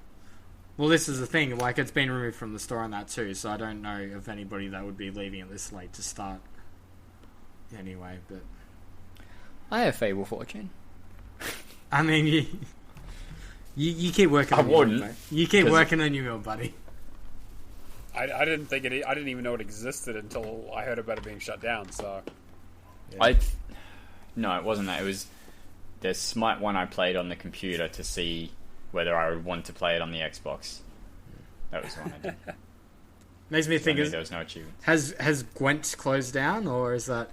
C: Well, this is the thing. Like, it's been removed from the store on that too, so I don't know of anybody that would be leaving it this late to start. Anyway, but...
D: I have Fable Fortune.
C: I mean, you keep working on your build, mate. You keep working on your build, buddy.
A: I didn't think I didn't even know it existed until I heard about it being shut down, so...
B: Yeah. No, it wasn't that. It was... There's Smite 1 I played on the computer to see whether I would want to play it on the Xbox. That was the one I did.
C: Makes me think...
B: there was no achievement.
C: Has Gwent closed down, or is that...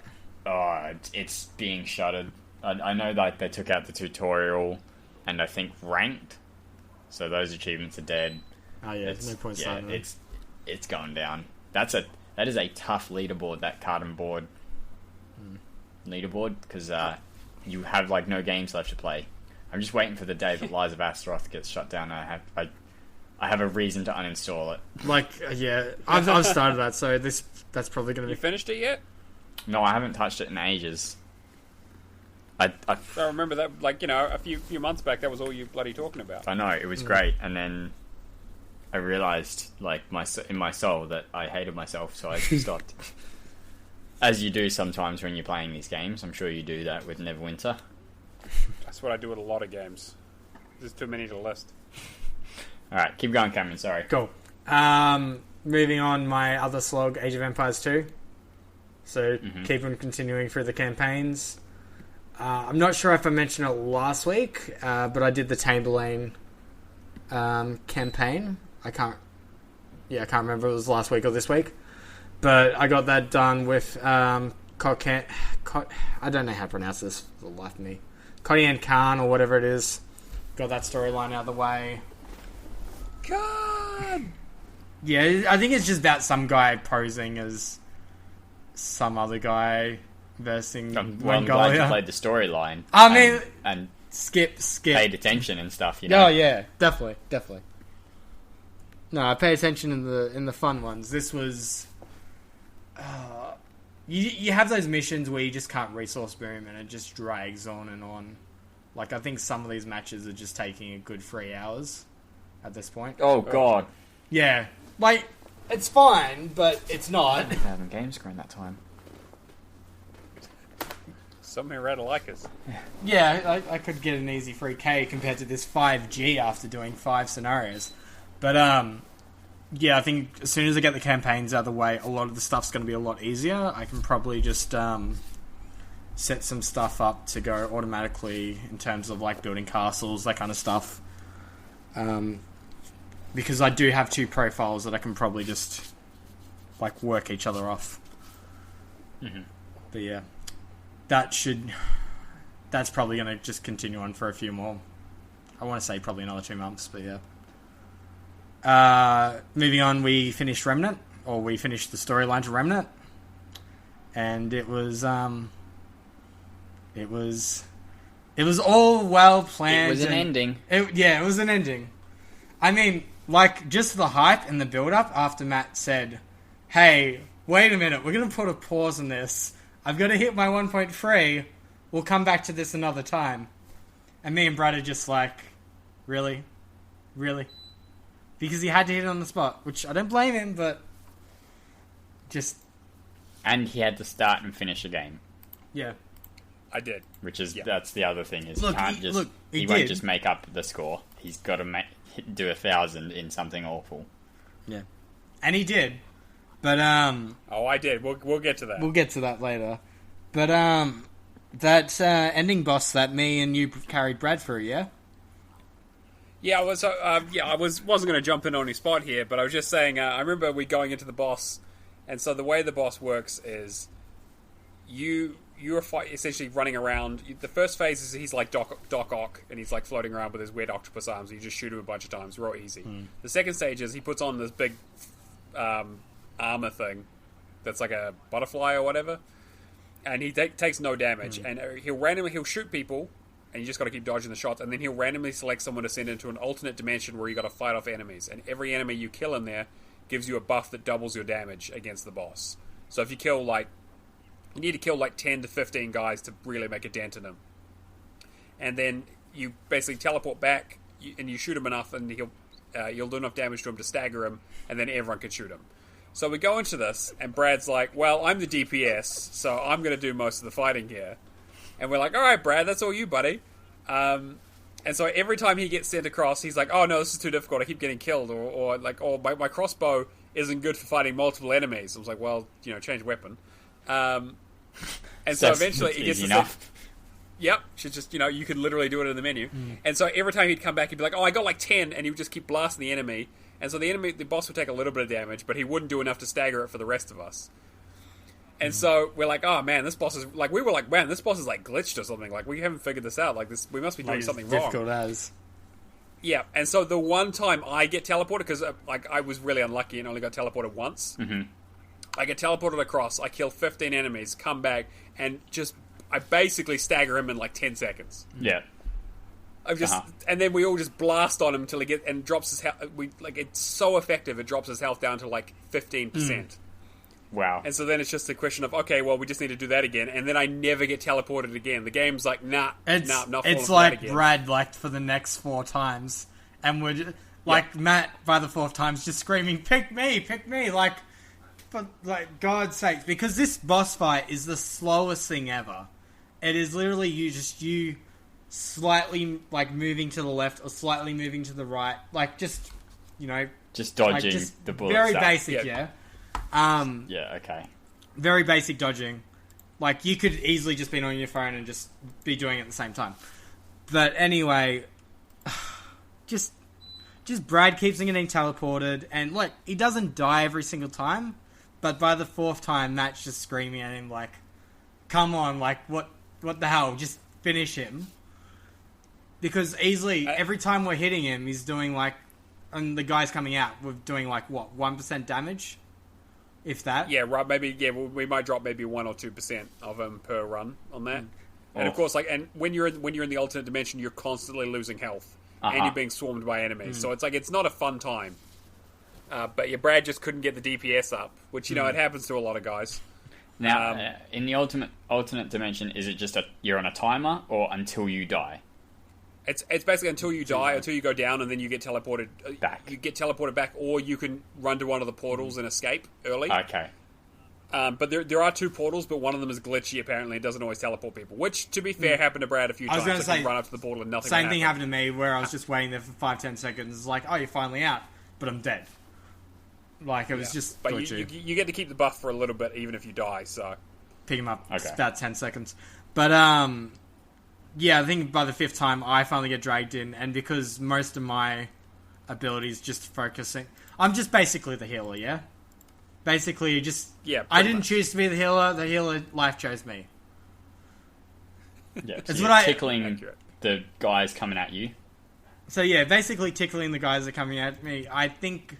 B: Oh, it's being shuttered. I know that they took out the tutorial and I think ranked, so those achievements are dead.
C: Oh yeah, no point starting them.
B: It's going down. That is a tough leaderboard, that carton board leaderboard, because you have like no games left to play. I'm just waiting for the day that Lies of Astaroth gets shut down. I have a reason to uninstall it.
C: Like I've started that, so that's probably going to be...
A: You finished it yet?
B: No, I haven't touched it in ages. I
A: remember that, like, a few months back, that was all you bloody talking about.
B: I know, it was great, and then I realised, like, in my soul that I hated myself, so I stopped. As you do sometimes when you're playing these games. I'm sure you do that with Neverwinter.
A: That's what I do with a lot of games. There's too many to list.
B: Alright, keep going, Cameron, sorry.
C: Cool. Moving on, my other slog, Age of Empires 2. So, keep on continuing through the campaigns. I'm not sure if I mentioned it last week, but I did the Tamberlane campaign. I can't remember if it was last week or this week. But I got that done with I don't know how to pronounce this for the life of me. Kotian Khan or whatever it is. Got that storyline out of the way.
A: God!
C: Yeah, I think it's just about some guy posing as some other guy versing Mongolia.
B: I'm glad you played the storyline.
C: I mean...
B: And
C: skip.
B: Paid attention and stuff, you know?
C: Oh, yeah. Definitely. No, I pay attention in the fun ones. This was... You have those missions where you just can't resource boom and it just drags on and on. Like, I think some of these matches are just taking a good 3 hours at this point.
B: Oh, God.
C: Yeah. Like, it's fine, but it's not.
B: I haven't Gamerscore in that time.
A: Somehow rather like us.
C: Yeah, I could get an easy 3k compared to this 5G after doing 5 scenarios. But, yeah, I think as soon as I get the campaigns out of the way, a lot of the stuff's going to be a lot easier. I can probably just set some stuff up to go automatically in terms of, like, building castles, that kind of stuff. Because I do have 2 profiles that I can probably just, like, work each other off.
B: Mm-hmm.
C: But, yeah. That's probably going to just continue on for a few more. I want to say probably another 2 months, but yeah. Moving on, we finished Remnant, or we finished the storyline to Remnant, and it was all well planned.
B: It was an ending.
C: It was an ending. I mean, like, just the hype and the build-up after Matt said, hey, wait a minute, we're going to put a pause on this. I've got to hit my 1.3. We'll come back to this another time. And me and Brad are just like, Really? Because he had to hit it on the spot, which I don't blame him, but just...
B: And he had to start and finish a game.
C: Yeah.
A: I did.
B: Which is, that's the other thing, is
C: Look,
B: he won't just make up the score. He's got to do 1,000 in something awful.
C: Yeah. And he did. But,
A: Oh, I did. We'll get to that.
C: We'll get to that later. But, that ending boss that me and you carried Brad through, yeah?
A: Yeah, I wasn't going to jump in on his spot here, but I was just saying, I remember we going into the boss, and so the way the boss works is you're essentially running around. The first phase is he's like Doc Ock, and he's like floating around with his weird octopus arms, and you just shoot him a bunch of times, real easy. The second stage is he puts on this big armor thing that's like a butterfly or whatever, and he takes no damage, and he'll shoot people, and you just got to keep dodging the shots, and then he'll randomly select someone to send into an alternate dimension where you got to fight off enemies, and every enemy you kill in there gives you a buff that doubles your damage against the boss. So if you kill you need to kill 10 to 15 guys to really make a dent in him, and then you basically teleport back, and you shoot him enough, and you'll do enough damage to him to stagger him, and then everyone can shoot him. So we go into this, and Brad's like, well, I'm the DPS, so I'm going to do most of the fighting here. And we're like, all right, Brad, that's all you, buddy. And so every time he gets sent across, he's like, oh, no, this is too difficult. I keep getting killed. Or my crossbow isn't good for fighting multiple enemies. I was like, well, change weapon. And so eventually it gets
B: easy enough.
A: Yep, should just, you could literally do it in the menu. And so every time he'd come back, he'd be like, oh, I got 10, and he would just keep blasting the enemy. And so the boss would take a little bit of damage, but he wouldn't do enough to stagger it for the rest of us. And so we're like, oh man, this boss is man, this boss is like glitched or something. Like, we haven't figured this out. Like, we must be doing something wrong.
C: Difficult as.
A: Yeah, and so the one time I get teleported, because I was really unlucky and only got teleported once. I get teleported across, I kill 15 enemies, come back, and I basically stagger him in 10 seconds.
B: Yeah.
A: And then we all just blast on him until he drops his health. It's so effective, it drops his health down to 15%.
B: Wow.
A: And so then it's just a question of, okay, well, we just need to do that again, and then I never get teleported again. The game's like, not falling
C: it's
A: for
C: like
A: that again.
C: Brad for the next 4 times, and we're Matt by the 4th time's just screaming, pick me, for God's sake, because this boss fight is the slowest thing ever. It is literally you slightly moving to the left or slightly moving to the right, just
B: dodging the bullets.
C: Very basic, yeah.
B: Yeah, okay.
C: Very basic dodging. You could easily just be on your phone and just be doing it at the same time. But anyway, just Brad keeps getting teleported, and he doesn't die every single time, but by the 4th time, Matt's just screaming at him come on, what the hell, just finish him. Because easily, every time we're hitting him, he's doing and the guy's coming out, we're doing 1% damage? If that.
A: Yeah, right, maybe, we might drop maybe 1 or 2% of him per run on that. And of course, and when you're in the alternate dimension, you're constantly losing health. And you're being swarmed by enemies. So it's not a fun time. But Brad just couldn't get the DPS up, which, it happens to a lot of guys.
B: Now, in the alternate dimension, is it just you're on a timer, or until you die?
A: It's basically until you die, until you go down, and then you get teleported
B: back.
A: You get teleported back, or you can run to one of the portals and escape early.
B: Okay.
A: But there are 2 portals, but one of them is glitchy, apparently. It doesn't always teleport people. Which, to be fair, happened to Brad a few times.
C: I was going to say,
A: you run up to the portal and nothing
C: same thing happened to me, where I was just waiting there for 5-10 seconds. It's like, oh, you're finally out, but I'm dead. It was just
A: But
C: glitchy.
A: you get to keep the buff for a little bit, even if you die, so...
C: Pick him up.
B: Okay.
C: It's about 10 seconds. But, yeah, I think by the 5th time, I finally get dragged in, and because most of my abilities just focusing... I'm just basically the healer, yeah? Basically, I didn't choose to be the healer life chose me.
B: Yeah,
C: it's
B: what tickling the guys coming at you.
C: So yeah, basically tickling the guys that are coming at me. I think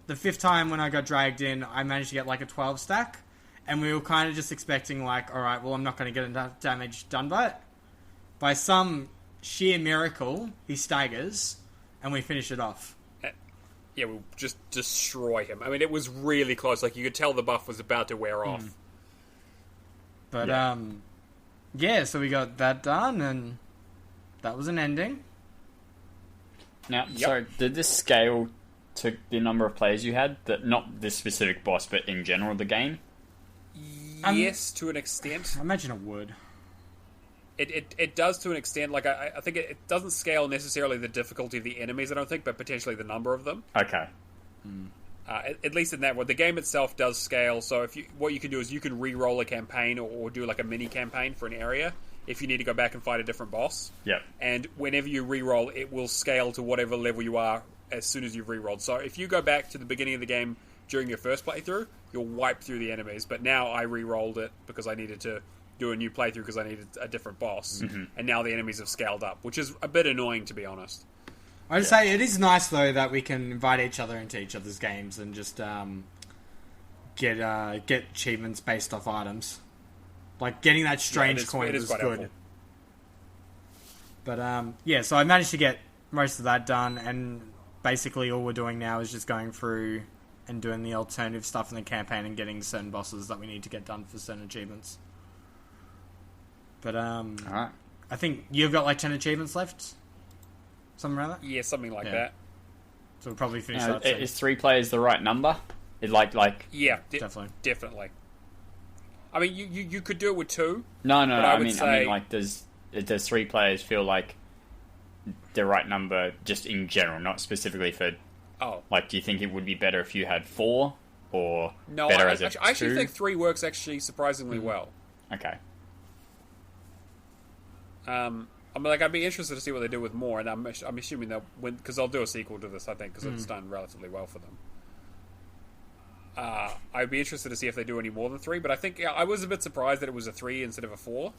C: the 5th time when I got dragged in, I managed to get a 12 stack, and we were kind of just expecting alright, well, I'm not going to get enough damage done by it. By some sheer miracle, he staggers, and we finish it off.
A: Yeah, we'll just destroy him. I mean, it was really close. You could tell the buff was about to wear off.
C: But, yeah, so we got that done, and that was an ending.
B: Now,
A: Yep.
B: sorry, did this scale to the number of players you had? That not this specific boss, but in general the game?
A: Yes, to an extent.
C: I imagine it would.
A: It does to an extent. Like I think it doesn't scale necessarily the difficulty of the enemies, I don't think, but potentially the number of them.
B: Okay.
A: At least in that one, the game itself does scale. So what you can do is you can re-roll a campaign or do like a mini campaign for an area if you need to go back and fight a different boss.
B: Yep.
A: And whenever you re-roll, it will scale to whatever level you are as soon as you've re-rolled. So if you go back to the beginning of the game during your first playthrough, you'll wipe through the enemies. But now I re-rolled it because I needed to do a new playthrough because I needed a different boss.
B: Mm-hmm.
A: And now the enemies have scaled up, which is a bit annoying, to be honest.
C: I'd say it is nice though that we can invite each other into each other's games and just get achievements based off items. Like getting that strange coin was good.
A: Helpful.
C: But so I managed to get most of that done, and basically all we're doing now is just going through and doing the alternative stuff in the campaign and getting certain bosses that we need to get done for certain achievements. But
B: Alright.
C: I think you've got like 10 achievements left. Something around that?
A: Yeah, something like
C: Yeah.
A: that.
C: So we'll probably finish that soon.
B: Is 3 players the right number?
A: Yeah,
C: Definitely.
A: definitely. I mean, you could do it with 2.
B: No.
A: I
B: I
A: would
B: mean,
A: say-
B: like, does 3 players feel like the right number just in general, not specifically for?
A: Oh
B: Like, do you think it would be better if you had 4, or
A: no,
B: better
A: I
B: as a
A: actually
B: 2?
A: think 3 works actually surprisingly well.
B: Okay.
A: I'd be interested to see what they do with more, and I'm assuming they'll because they'll do a sequel to this, I think, because it's done relatively well for them. I'd be interested to see if they do any more than 3, but I think I was a bit surprised that it was a 3 instead of a 4,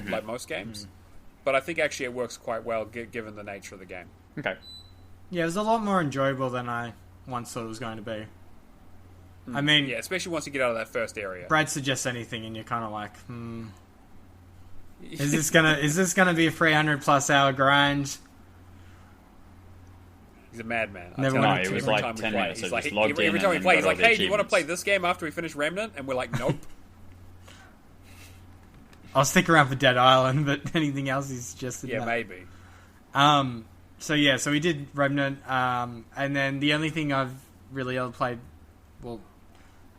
A: like most games. But I think actually it works quite well given the nature of the game.
B: Okay.
C: Yeah, it was a lot more enjoyable than I once thought it was going to be. I mean,
A: Yeah, especially once you get out of that first area.
C: Brad suggests anything, and you're kind of like, is this gonna be a 300+ hour grind?
A: He's a madman.
C: Never
A: I tell
C: mind.
A: you,
C: It was
A: every
B: like
A: time we
B: 10
A: play,
B: minutes,
A: he's
B: so
A: like,
B: just logged
A: every
B: in
A: time we
B: and
A: play,
B: got
A: he's
B: all
A: like,
B: the
A: "Hey, do you want to play
B: achievements."
A: this game after we finish Remnant?" And we're like, "Nope."
C: I'll stick around for Dead Island, but anything else he suggested.
A: Yeah,
C: no.
A: maybe.
C: So we did Remnant, and then the only thing I've really ever played, well,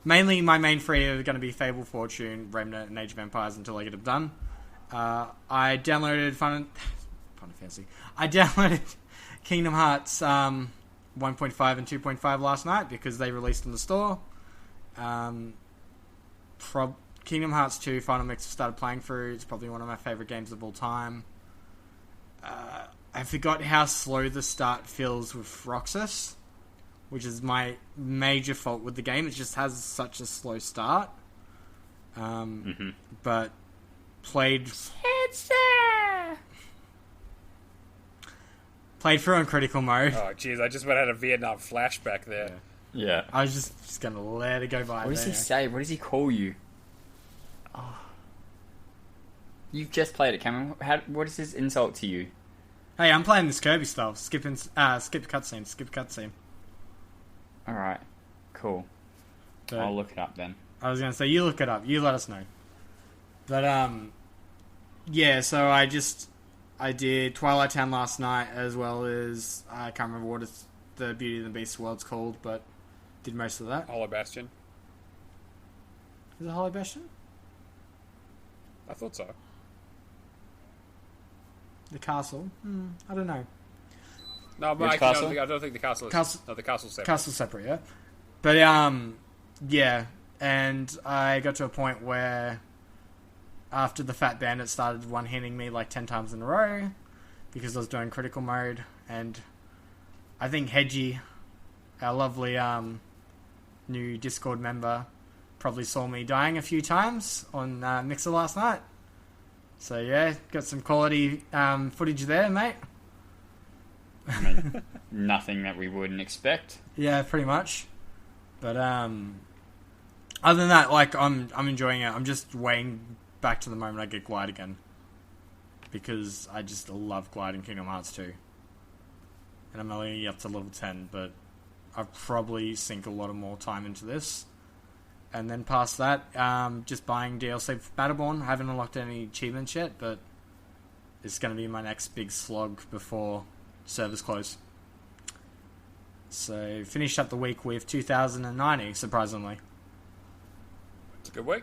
C: mainly my main 3 are going to be Fable, Fortune, Remnant, and Age of Empires until I get them done. I downloaded Final Fantasy. I downloaded Kingdom Hearts 1.5 and 2.5 last night because they released in the store. Kingdom Hearts 2 Final Mix I've started playing through. It's probably one of my favourite games of all time. I forgot how slow the start feels with Roxas, which is my major fault with the game. It just has such a slow start. But played through on critical mode.
A: Oh, jeez, I just went out a Vietnam flashback there.
B: Yeah.
C: I was just going to let it go by.
B: What does he say? What does he call you? Oh. You've just played it, Cameron. What is his insult to you?
C: Hey, I'm playing this Kirby stuff. Skip cutscene.
B: Alright. Cool.
C: But
B: I'll look it up then.
C: I was going to say, you look it up. You let us know. But, yeah, so I did Twilight Town last night, as well as, I can't remember what the Beauty and the Beast world's called, but did most of that.
A: Hollow Bastion.
C: Is it Hollow Bastion?
A: I thought so.
C: The castle? I don't know.
A: No, but
B: Which
A: I
B: castle?
A: don't think the castle is...
C: Castle-
A: No, the castle's separate.
C: Castle's separate, yeah. But, yeah, and I got to a point where after the Fat Bandit started one-hitting me like 10 times in a row because I was doing critical mode, and I think Hedgie, our lovely new Discord member, probably saw me dying a few times on Mixer last night. So yeah, got some quality footage there, mate.
B: I mean, nothing that we wouldn't expect.
C: Yeah, pretty much. But other than that, like I'm enjoying it. I'm just waiting back to the moment I get Glide again, because I just love Glide in Kingdom Hearts 2. And I'm only up to level 10, but I'll probably sink a lot of more time into this. And then past that, just buying DLC for Battleborn. I haven't unlocked any achievements yet, but it's going to be my next big slog before servers close. So finished up the week with 2,090, surprisingly.
A: It's a good week.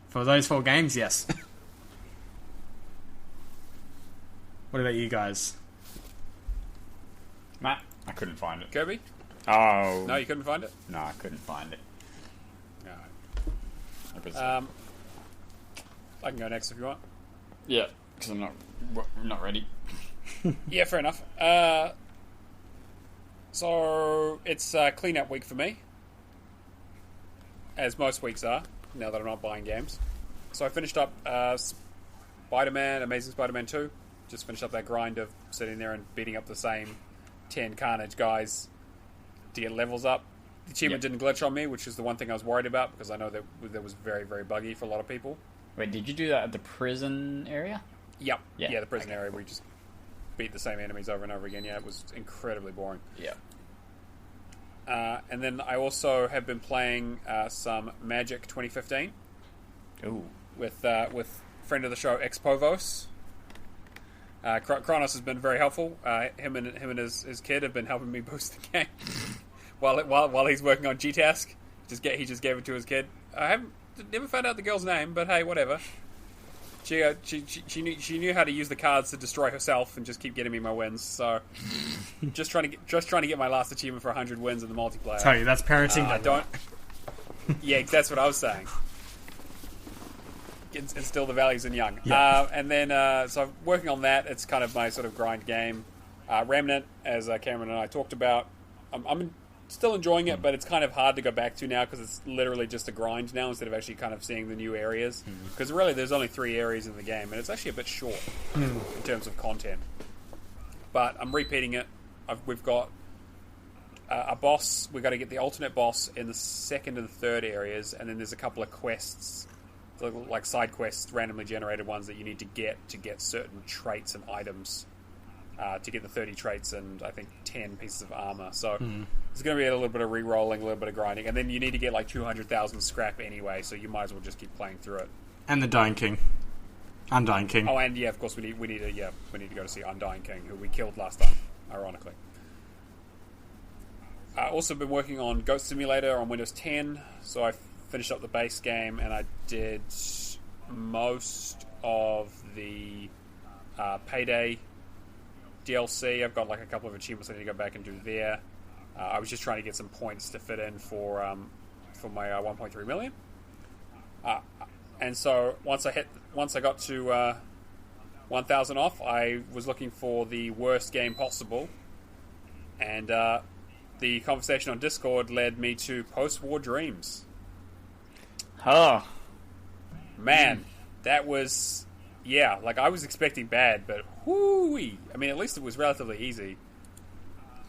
C: For those 4 games, yes. What about you guys?
B: Matt, I couldn't find it.
A: Kirby?
B: Oh.
A: No, you couldn't find it?
B: No, I couldn't find it.
A: No.
B: It was-
A: I can go next if you want.
B: yeah, because I'm not ready.
A: Yeah, fair enough. So it's clean up week for me, as most weeks are, now that I'm not buying games. So I finished up Spider-Man, Amazing Spider-Man 2. Just finished up that grind of sitting there and beating up the same 10 Carnage guys to get levels up. The achievement didn't glitch on me, which is the one thing I was worried about, because I know that was very, very buggy for a lot of people.
B: Wait, did you do that at the prison area?
A: Yep.
B: Yeah.
A: Yeah, the prison area where you just beat the same enemies over and over again. Yeah, it was incredibly boring.
B: Yeah.
A: And then I also have been playing some Magic 2015
B: Ooh.
A: with friend of the show Expovos. Kronos has been very helpful. Him and his kid have been helping me boost the game while he's working on G-Task. He just gave it to his kid. I never found out the girl's name, but hey, whatever. She knew how to use the cards to destroy herself and just keep getting me my wins. So just trying to get my last achievement for 100 wins in the multiplayer.
C: Tell you, that's parenting.
A: I don't. Yeah, that's what I was saying. Instill the values in young.
C: Yeah.
A: And then so I'm working on that. It's kind of my sort of grind game. Remnant, as Cameron and I talked about, I'm still enjoying it, but it's kind of hard to go back to now because it's literally just a grind now instead of actually kind of seeing the new areas. Because really, there's only 3 areas in the game, and it's actually a bit short in terms of content. But I'm repeating it. We've got a boss. We've got to get the alternate boss in the 2nd and 3rd areas, and then there's a couple of quests, like side quests, randomly generated ones that you need to get certain traits and items. To get the 30 traits and I think 10 pieces of armor. So there's going to be a little bit of re-rolling, a little bit of grinding, and then you need to get like 200,000 scrap anyway, so you might as well just keep playing through it.
C: And the Dying King. Undying King.
A: Oh, and yeah, of course we need to go to see Undying King, who we killed last time, ironically. Also been working on Goat Simulator on Windows 10, so I finished up the base game and I did most of the Payday DLC. I've got like a couple of achievements I need to go back and do there. I was just trying to get some points to fit in for my 1.3 million. And so once I got to 1,000 off, I was looking for the worst game possible, and the conversation on Discord led me to Post-War Dreams.
B: Oh.
A: Man, that was... Yeah, like I was expecting bad, but whoo-wee. I mean, at least it was relatively easy.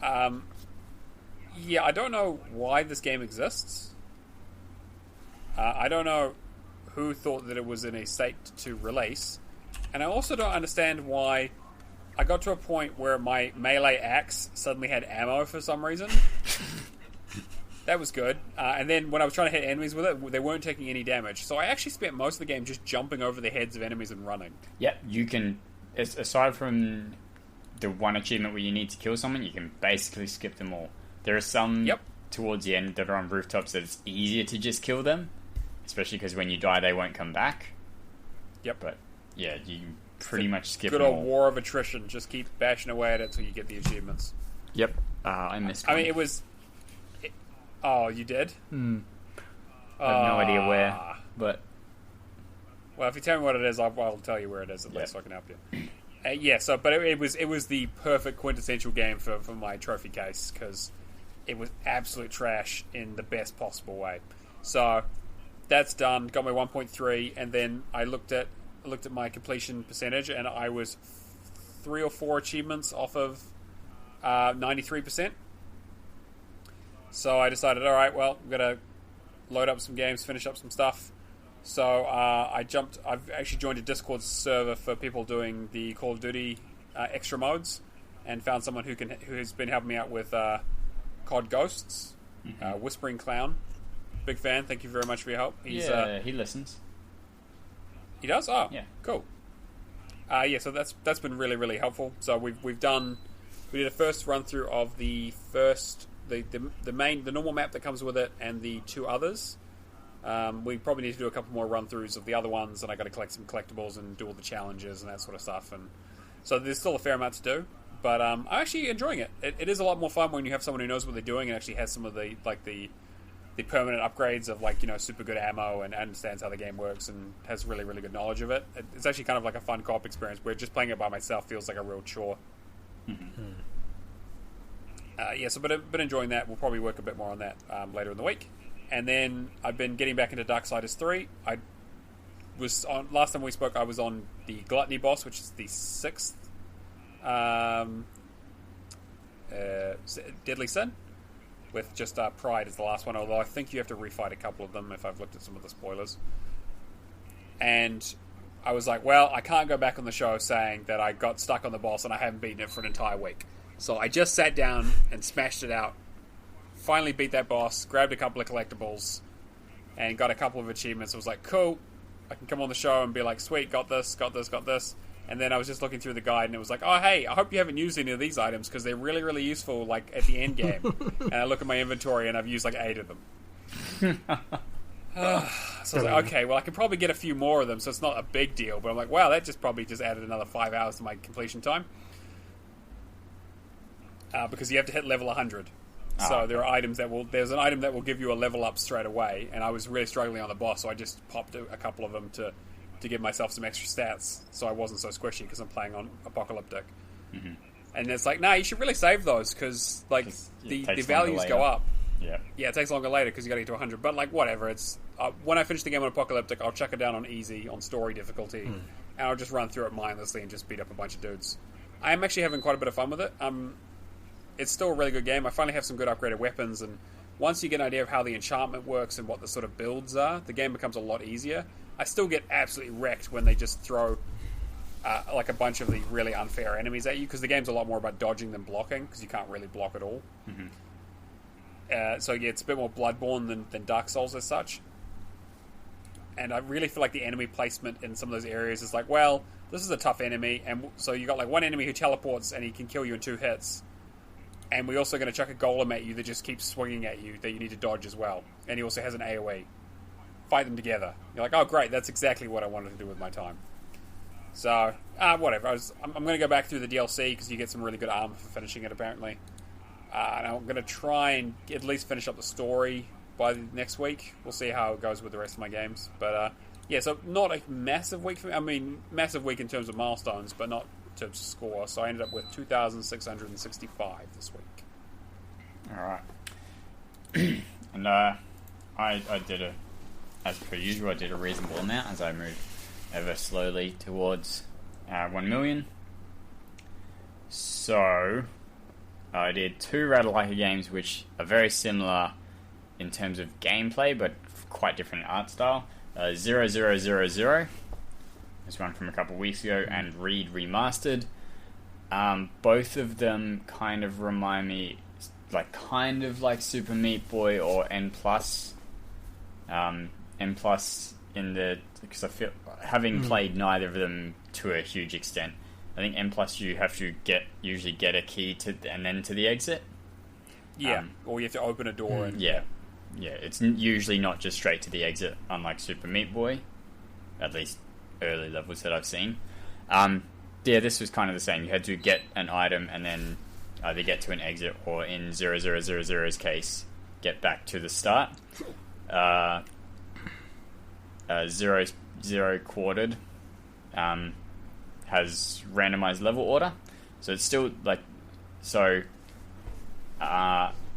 A: Yeah, I don't know why this game exists. I don't know who thought that it was in a state to release. And I also don't understand why I got to a point where my melee axe suddenly had ammo for some reason. That was good. And then when I was trying to hit enemies with it, they weren't taking any damage. So I actually spent most of the game just jumping over the heads of enemies and running.
B: Yeah, you can, aside from the one achievement where you need to kill someone, you can basically skip them all. There are some towards the end that are on rooftops that it's easier to just kill them, especially because when you die, they won't come back.
A: Yep.
B: But yeah, you pretty much skip
A: good
B: them all.
A: Good old war of attrition. Just keep bashing away at it until you get the achievements.
B: Yep. I missed
A: one.
B: one.
A: I mean, it was... Oh, you did?
B: I have no idea where, but...
A: Well, if you tell me what it is, I'll tell you where it is at least so I can help you. But it was the perfect quintessential game for my trophy case, because it was absolute trash in the best possible way. So, that's done, got my 1.3, and then I looked at my completion percentage, and I was 3 or 4 achievements off of 93%. So I decided, all right, well, I'm going to load up some games, finish up some stuff. So I've actually joined a Discord server for people doing the Call of Duty extra modes, and found someone who's been helping me out with COD Ghosts, Whispering Clown. Big fan. Thank you very much for your help.
B: He listens.
A: He does? Oh,
B: yeah,
A: cool. So that's been really, really helpful. So we did a first run through of the the normal map that comes with it and the 2 others. We probably need to do a couple more run-throughs of the other ones, and I got to collect some collectibles and do all the challenges and that sort of stuff. And so there's still a fair amount to do, but I'm actually enjoying it. It is a lot more fun when you have someone who knows what they're doing and actually has some of the permanent upgrades of super good ammo and understands how the game works and has really, really good knowledge of it. It's actually kind of like a fun co-op experience where just playing it by myself feels like a real chore.
B: Mm-hmm.
A: So been enjoying that. We'll probably work a bit more on that later in the week. And then I've been getting back into Darksiders 3. I was on last time we spoke. I was on the Gluttony boss, which is the 6th Deadly Sin, with just Pride as the last one. Although I think you have to refight a couple of them if I've looked at some of the spoilers. And I was like, well, I can't go back on the show saying that I got stuck on the boss and I haven't beaten it for an entire week. So I just sat down and smashed it out. Finally beat that boss, grabbed a couple of collectibles, and got a couple of achievements. I was like, cool, I can come on the show and be like, sweet, got this. And then I was just looking through the guide, and it was like, oh, hey, I hope you haven't used any of these items, because they're really, really useful, like, at the end game. And I look at my inventory, and I've used, like, 8 of them. So I was like, okay, well, I could probably get a few more of them, so it's not a big deal. But I'm like, wow, that probably added another 5 hours to my completion time. Because you have to hit level 100. So there are items there's an item that will give you a level up straight away, and I was really struggling on the boss, so I just popped a couple of them to give myself some extra stats, so I wasn't so squishy because I'm playing on Apocalyptic. Mm-hmm. And it's like, nah, you should really save those, because the values go up. Yeah, it takes longer later because you got to get to 100. But whatever, it's when I finish the game on Apocalyptic, I'll chuck it down on easy, on story difficulty, and I'll just run through it mindlessly and just beat up a bunch of dudes. I am actually having quite a bit of fun with it. It's still a really good game. I finally have some good upgraded weapons, and once you get an idea of how the enchantment works and what the sort of builds are, the game becomes a lot easier. I still get absolutely wrecked when they just throw a bunch of the really unfair enemies at you, because the game's a lot more about dodging than blocking, because you can't really block at all. Mm-hmm. So yeah, it's a bit more Bloodborne than Dark Souls as such. And I really feel like the enemy placement in some of those areas is like, well, this is a tough enemy, and so you got one enemy who teleports and he can kill you in 2 hits. And we're also going to chuck a golem at you that just keeps swinging at you that you need to dodge as well. And he also has an AoE. Fight them together. You're like, oh great, that's exactly what I wanted to do with my time. So, whatever. I'm going to go back through the DLC because you get some really good armor for finishing it, apparently. And I'm going to try and at least finish up the story by next week. We'll see how it goes with the rest of my games. But, yeah, so not a massive week for me. I mean, massive week in terms of milestones, but not in terms of score. So I ended up with 2,665 this week.
B: Alright. And I did as per usual, I did a reasonable amount as I moved ever slowly towards 1 million. So I did 2 Ratalaika games which are very similar in terms of gameplay, but quite different in art style. 0000, this one from a couple of weeks ago, and Reed Remastered. Both of them kind of remind me, kind of like Super Meat Boy or N+. N+ in the, because I feel, having played neither of them to a huge extent, I think N+ you have to usually get a key to and then to the exit.
A: Yeah, or you have to open a door. And
B: yeah, it's usually not just straight to the exit, unlike Super Meat Boy, at least early levels that I've seen. Yeah, this was kind of the same. You had to get an item and then either get to an exit or, in 0000's case, get back to the start. Zero quartered has randomized level order, so it's still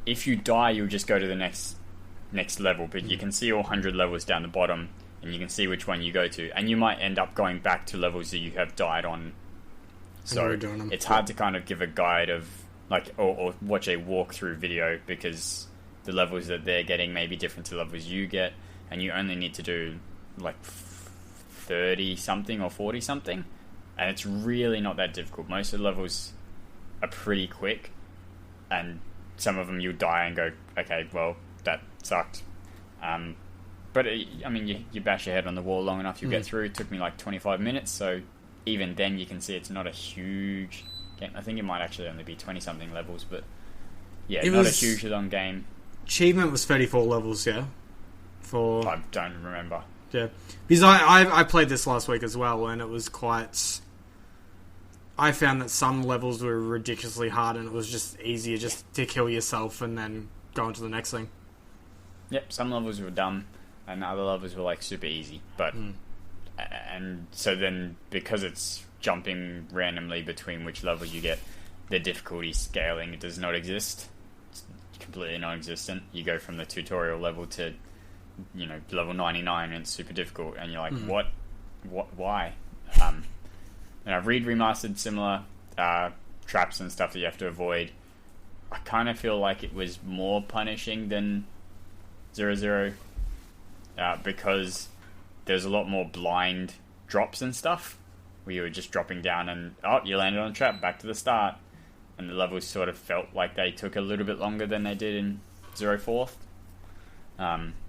B: if you die, you'll just go to the next level, but you can see all 100 levels down the bottom, and you can see which one you go to, and you might end up going back to levels that you have died on. So it's hard to kind of give a guide of or watch a walkthrough video, because the levels that they're getting may be different to levels you get, and you only need to do 30 something or 40 something, and it's really not that difficult. Most of the levels are pretty quick, and some of them you'll die and go, okay, well, that sucked. But I mean, you bash your head on the wall long enough, you'll get through. It took me 25 minutes, so even then you can see it's not a huge game. I think it might actually only be 20 something levels, but Yeah,
C: It
B: not a
C: was-
B: hugely long game.
C: Achievement was 34 levels, yeah? For...
B: I don't remember.
C: Yeah. Because I played this last week as well, and it was quite... I found that some levels were ridiculously hard, and it was just easier just to kill yourself and then go on to the next thing.
B: Yep, some levels were dumb, and other levels were like super easy. But and so then because it's jumping randomly between which level you get, the difficulty scaling does not exist. It's completely non-existent. You go from the tutorial level to level 99, and it's super difficult, and you're like, what, why? And I've remastered similar traps and stuff that you have to avoid. I kind of feel like it was more punishing than 0-0 because there's a lot more blind drops and stuff where you were just dropping down and you landed on a trap, back to the start, and the levels sort of felt like they took a little bit longer than they did in 0-4.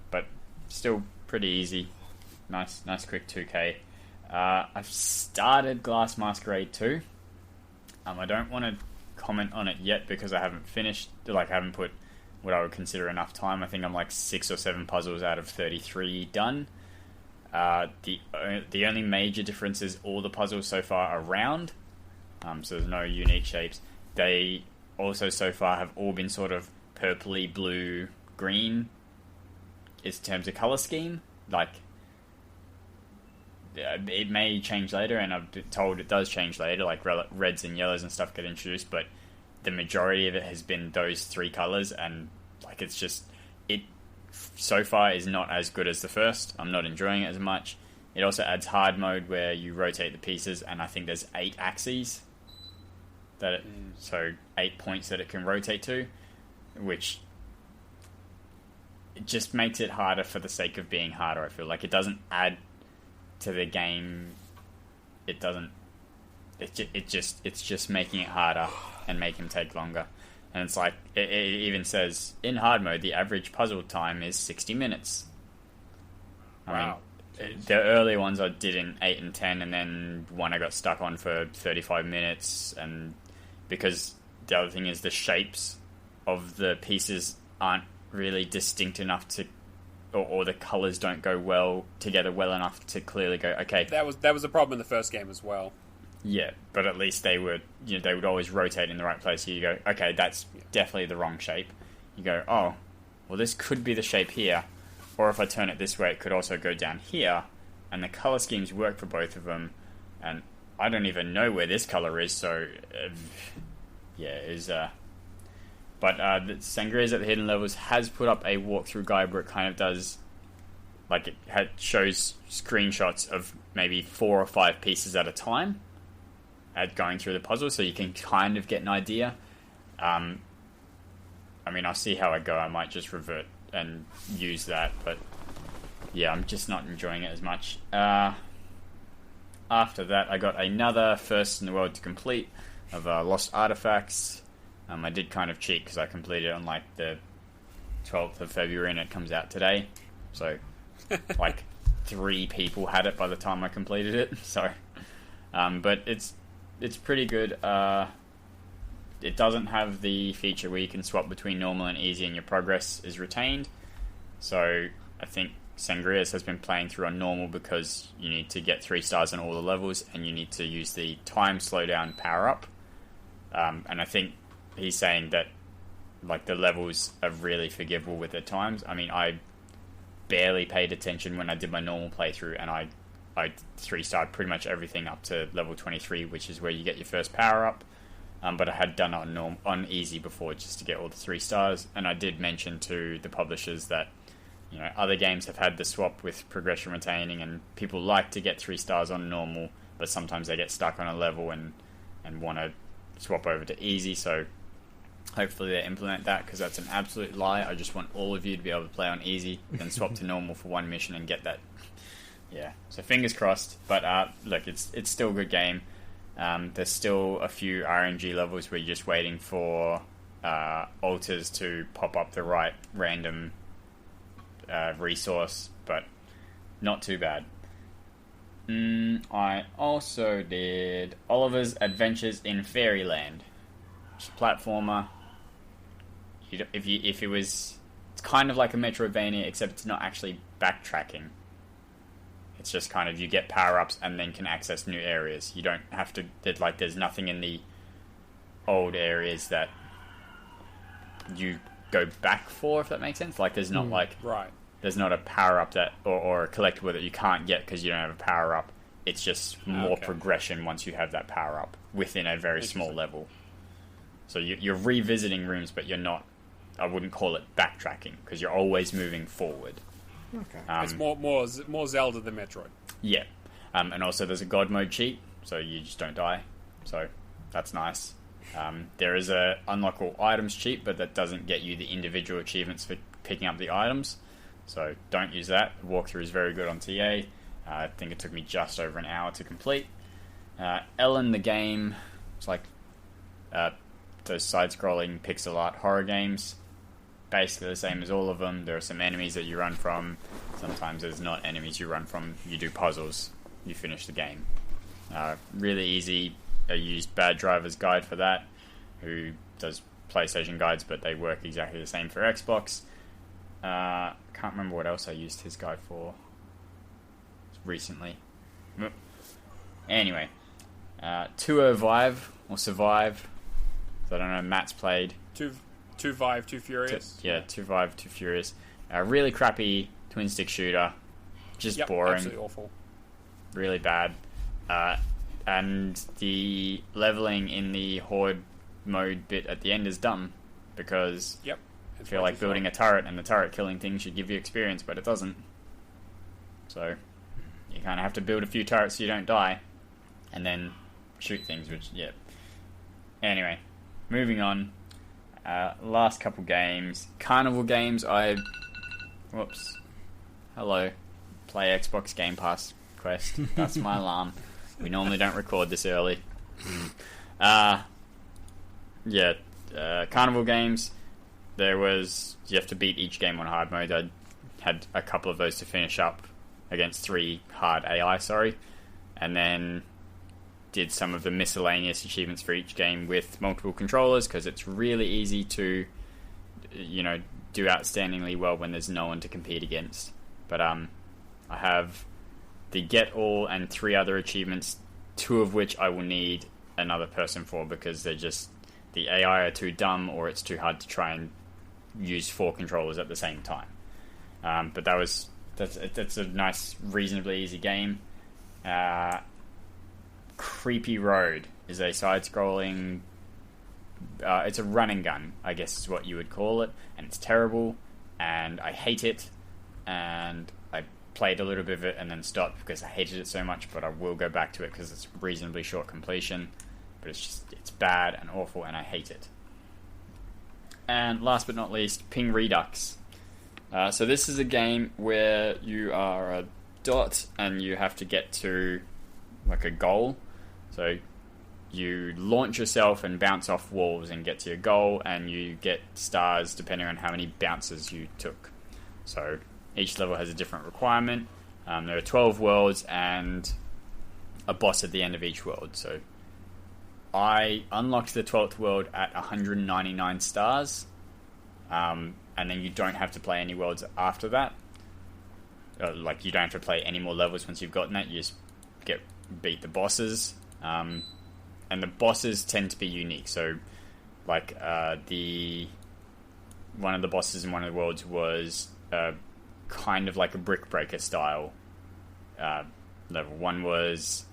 B: But still pretty easy. Nice quick 2k. I've started Glass Masquerade 2. I don't want to comment on it yet because I haven't finished. I haven't put what I would consider enough time. I think I'm like 6 or 7 puzzles out of 33 done. The only major difference is all the puzzles so far are round, so there's no unique shapes. They also so far have all been sort of purpley, blue, green in terms of color scheme. Like, it may change later, and I've been told it does change later, like reds and yellows and stuff get introduced, but the majority of it has been those 3 colors, and like it's just, it so far is not as good as the first. I'm not enjoying it as much. It also adds hard mode where you rotate the pieces, and I think there's 8 axes so 8 points that it can rotate to, which it just makes it harder for the sake of being harder. I feel like it doesn't add to the game. It doesn't. It's just making it harder and making him take longer. And it's like it even says in hard mode the average puzzle time is 60 minutes. I mean, the early ones I did in 8 and 10, and then one I got stuck on for 35 minutes. And because the other thing is the shapes of the pieces aren't really distinct enough to, or the colours don't go together well enough to clearly go, okay.
A: That was a problem in the first game as well.
B: Yeah, but at least they would always rotate in the right place. You go, okay, that's definitely the wrong shape. You go, oh, well, this could be the shape here, or if I turn it this way, it could also go down here, and the color schemes work for both of them, and I don't even know where this color is, so But the Sangria's at the Hidden Levels has put up a walkthrough guide where it kind of does, like, shows screenshots of maybe 4 or 5 pieces at a time at going through the puzzle, so you can kind of get an idea. I mean, I'll see how I go. I might just revert and use that, but yeah, I'm just not enjoying it as much. After that, I got another first in the world to complete of Lost Artifacts. I did kind of cheat because I completed it on like the 12th of February and it comes out today. So, like, 3 people had it by the time I completed it. So, but it's pretty good. It doesn't have the feature where you can swap between normal and easy and your progress is retained. So, I think Sangria's has been playing through on normal because you need to get 3 stars on all the levels and you need to use the time slowdown power up. And I think he's saying that, like, the levels are really forgivable with the times. I mean, I barely paid attention when I did my normal playthrough, and I 3-starred pretty much everything up to level 23, which is where you get your first power up. But I had done it on easy before just to get all the 3 stars, and I did mention to the publishers that, you know, other games have had the swap with progression retaining, and people like to get 3 stars on normal, but sometimes they get stuck on a level and want to swap over to easy. So hopefully they implement that, because that's an absolute lie. I just want all of you to be able to play on easy, then swap to normal for one mission and get that. Yeah, so fingers crossed. But look, it's still a good game. There's still a few RNG levels where you're just waiting for altars to pop up the right random resource, but not too bad. I also did Oliver's Adventures in Fairyland, which is a platformer. if it was, it's kind of like a Metroidvania, except it's not actually backtracking. It's just kind of you get power-ups and then can access new areas. You don't have to, there's nothing in the old areas that you go back for, if that makes sense. Like there's not
A: right.
B: There's not a power-up that or a collectible that you can't get because you don't have a power-up. It's just more progression once you have that power-up within a very small level. So you're revisiting rooms, but you're not, I wouldn't call it backtracking because you're always moving forward.
C: Okay.
A: It's more Zelda than Metroid.
B: Yeah. And also there's a God mode cheat, so you just don't die. So that's nice. There is a unlock all items cheat, but that doesn't get you the individual achievements for picking up the items. So don't use that. The walkthrough is very good on TA. I think it took me just over an hour to complete. Ellen, the game, it's like those side-scrolling pixel art horror games. Basically the same as all of them. There are some enemies that you run from. Sometimes there's not enemies you run from. You do puzzles. You finish the game. Really easy. I used Bad Driver's guide for that, who does PlayStation guides, but they work exactly the same for Xbox. Can't remember what else I used his guide for recently. Anyway, Tuo Vive, or Survive. So I don't know, Matt's played.
A: Too Vive, Too Furious.
B: Too Vive, Too Furious. Really crappy twin stick shooter. Just boring.
A: Absolutely awful.
B: Really bad. And the leveling in the horde mode bit at the end is dumb because I feel like building a turret and the turret killing things should give you experience, but it doesn't. So you kind of have to build a few turrets so you don't die and then shoot things, which, Anyway, moving on. Last couple games. Carnival games, Hello. Play Xbox Game Pass Quest. That's my alarm. We normally don't record this early. Carnival games. You have to beat each game on hard mode. I had a couple of those to finish up against 3 hard AI, and then did some of the miscellaneous achievements for each game with multiple controllers because it's really easy to, do outstandingly well when there's no one to compete against. But I have the Get All and 3 other achievements, 2 of which I will need another person for because they're just, the AI are too dumb or it's too hard to try and use 4 controllers at the same time. But that's a nice, reasonably easy game. Creepy Road is a side-scrolling, it's a run and gun, I guess is what you would call it, and it's terrible, and I hate it, and I played a little bit of it and then stopped because I hated it so much, but I will go back to it because it's reasonably short completion, but it's bad and awful and I hate it. And last but not least, Ping Redux. So this is a game where you are a dot and you have to get to like a goal. So you launch yourself and bounce off walls and get to your goal, and you get stars depending on how many bounces you took. So each level has a different requirement. There are 12 worlds and a boss at the end of each world. So I unlocked the 12th world at 199 stars, and then you don't have to play any worlds after that. You don't have to play any more levels once you've gotten that. You just beat the bosses, and the bosses tend to be unique. So, one of the bosses in one of the worlds was kind of like a brick breaker style level. One was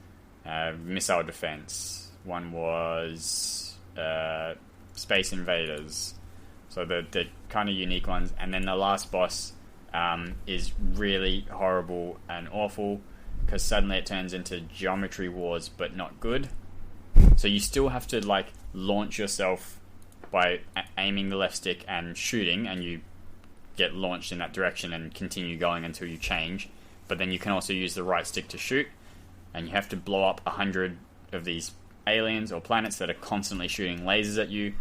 B: missile defense. One was Space Invaders. So the kind of unique ones. And then the last boss is really horrible and awful because suddenly it turns into Geometry Wars, but not good. So you still have to launch yourself by aiming the left stick and shooting, and you get launched in that direction and continue going until you change. But then you can also use the right stick to shoot, and you have to blow up 100 of these aliens or planets that are constantly shooting lasers at you.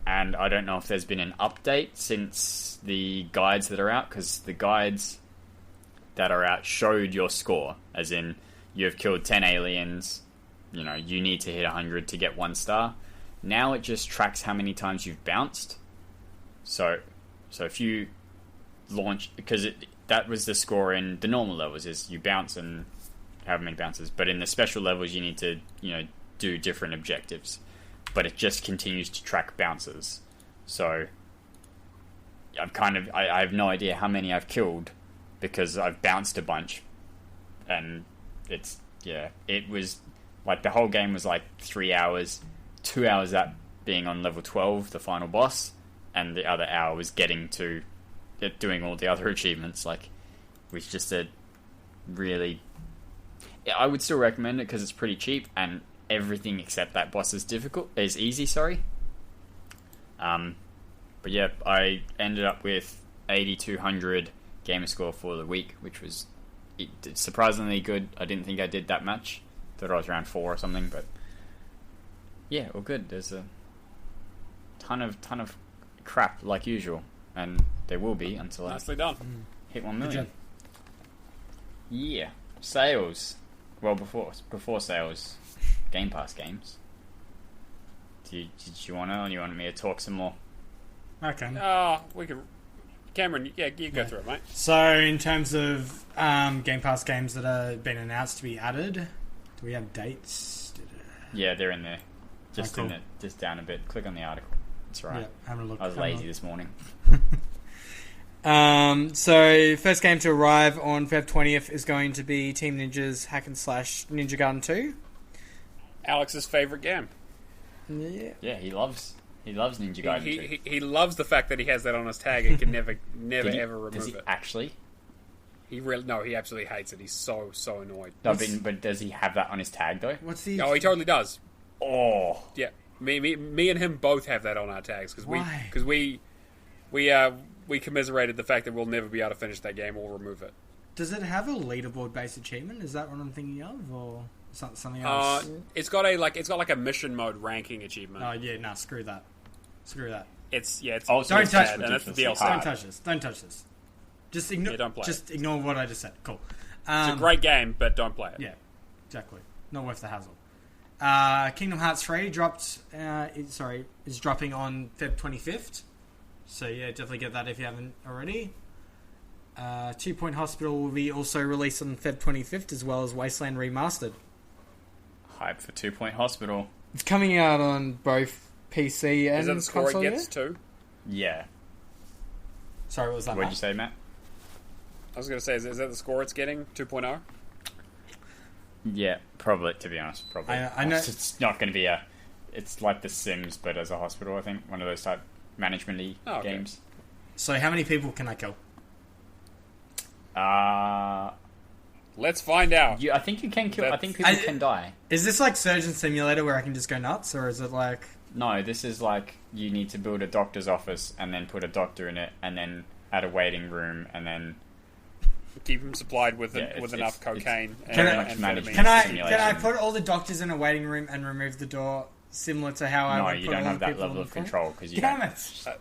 B: And I don't know if there's been an update since the guides that are out, because the guides that are out showed your score, as in you have killed 10 aliens, you need to hit 100 to get 1 star. Now it just tracks how many times you've bounced. So if you launch, because that was the score in the normal levels, is you bounce and however many bounces, but in the special levels you need to do different objectives, but it just continues to track bounces. So I have no idea how many I've killed because I've bounced a bunch, and it was like the whole game was like 3 hours, 2 hours that being on level 12, the final boss, and the other hour was getting to doing all the other achievements. Like, it was just a really... I would still recommend it because it's pretty cheap, and everything except that boss is easy, sorry. But yeah, I ended up with 8,200 Gamerscore for the week, which was surprisingly good. I didn't think I did that much. Thought I was around 4 or something, but yeah, all good. There's a ton of crap like usual, and there will be until
A: Nicely done.
B: Hit 1 million. Yeah, sales. Well, before sales, Game Pass games. Did you want to, or you want me to talk some more?
C: Okay.
A: We could. Cameron, you go through it, mate.
C: So, in terms of Game Pass games that have been announced to be added, do we have dates?
B: Yeah, they're in there. Just
C: cool.
B: just down a bit. Click on the article. That's right.
C: Yeah, having a look.
B: I was lazy this morning.
C: So, first game to arrive on Feb 20th is going to be Team Ninja's Hack and Slash Ninja Garden 2.
A: Alex's favourite game.
C: Yeah.
B: Yeah, he loves Ninja Gaiden 2.
A: He loves the fact that he has that on his tag and can never ever remove
B: does he
A: it.
B: Actually?
A: He absolutely hates it. He's so annoyed.
B: No, but does he have that on his tag though?
C: What's the...
A: Oh, he totally does.
B: Oh.
A: Yeah. Me and him both have that on our tags because we commiserated the fact that we'll never be able to finish that game or remove it.
C: Does it have a leaderboard based achievement? Is that what I'm thinking of, or something else?
A: It's got a mission mode ranking achievement.
C: Oh yeah, no, screw that.
A: It's
B: Oh, so
C: don't
B: it's
C: touch
B: bad,
C: it.
B: and that's the DLC.
C: Don't touch this. Just ignore.
A: Yeah, don't play
C: just ignore what I just said. Cool.
A: It's a great game, but don't play it.
C: Yeah, exactly. Not worth the hassle. Kingdom Hearts 3 is dropping on Feb 25th. So yeah, definitely get that if you haven't already. 2 Point Hospital will be also released on Feb 25th, as well as Wasteland Remastered.
B: Hype for 2 Point Hospital.
C: It's coming out on both PC and
A: Is that the score
C: console,
A: it gets too?
B: Yeah.
C: Sorry, what was that?
B: What did you say, Matt?
A: I was going to say, is that the score it's getting? 2.0?
B: Yeah, probably, to be honest. Probably.
C: I know.
B: It's not going to be it's like The Sims, but as a hospital, I think. One of those type management-y games.
C: So how many people can I kill?
A: Let's find out.
B: I think you can kill. I think people can die.
C: Is this like Surgeon Simulator where I can just go nuts, or is it like...
B: No, this is like you need to build a doctor's office and then put a doctor in it and then add a waiting room and then...
A: Keep him supplied with enough cocaine.
C: Can
B: amphetamine.
C: I put all the doctors in a waiting room and remove the door, similar to how I would put all the people...
B: No, you don't have that level of control because you
C: Damn
B: don't...
C: it!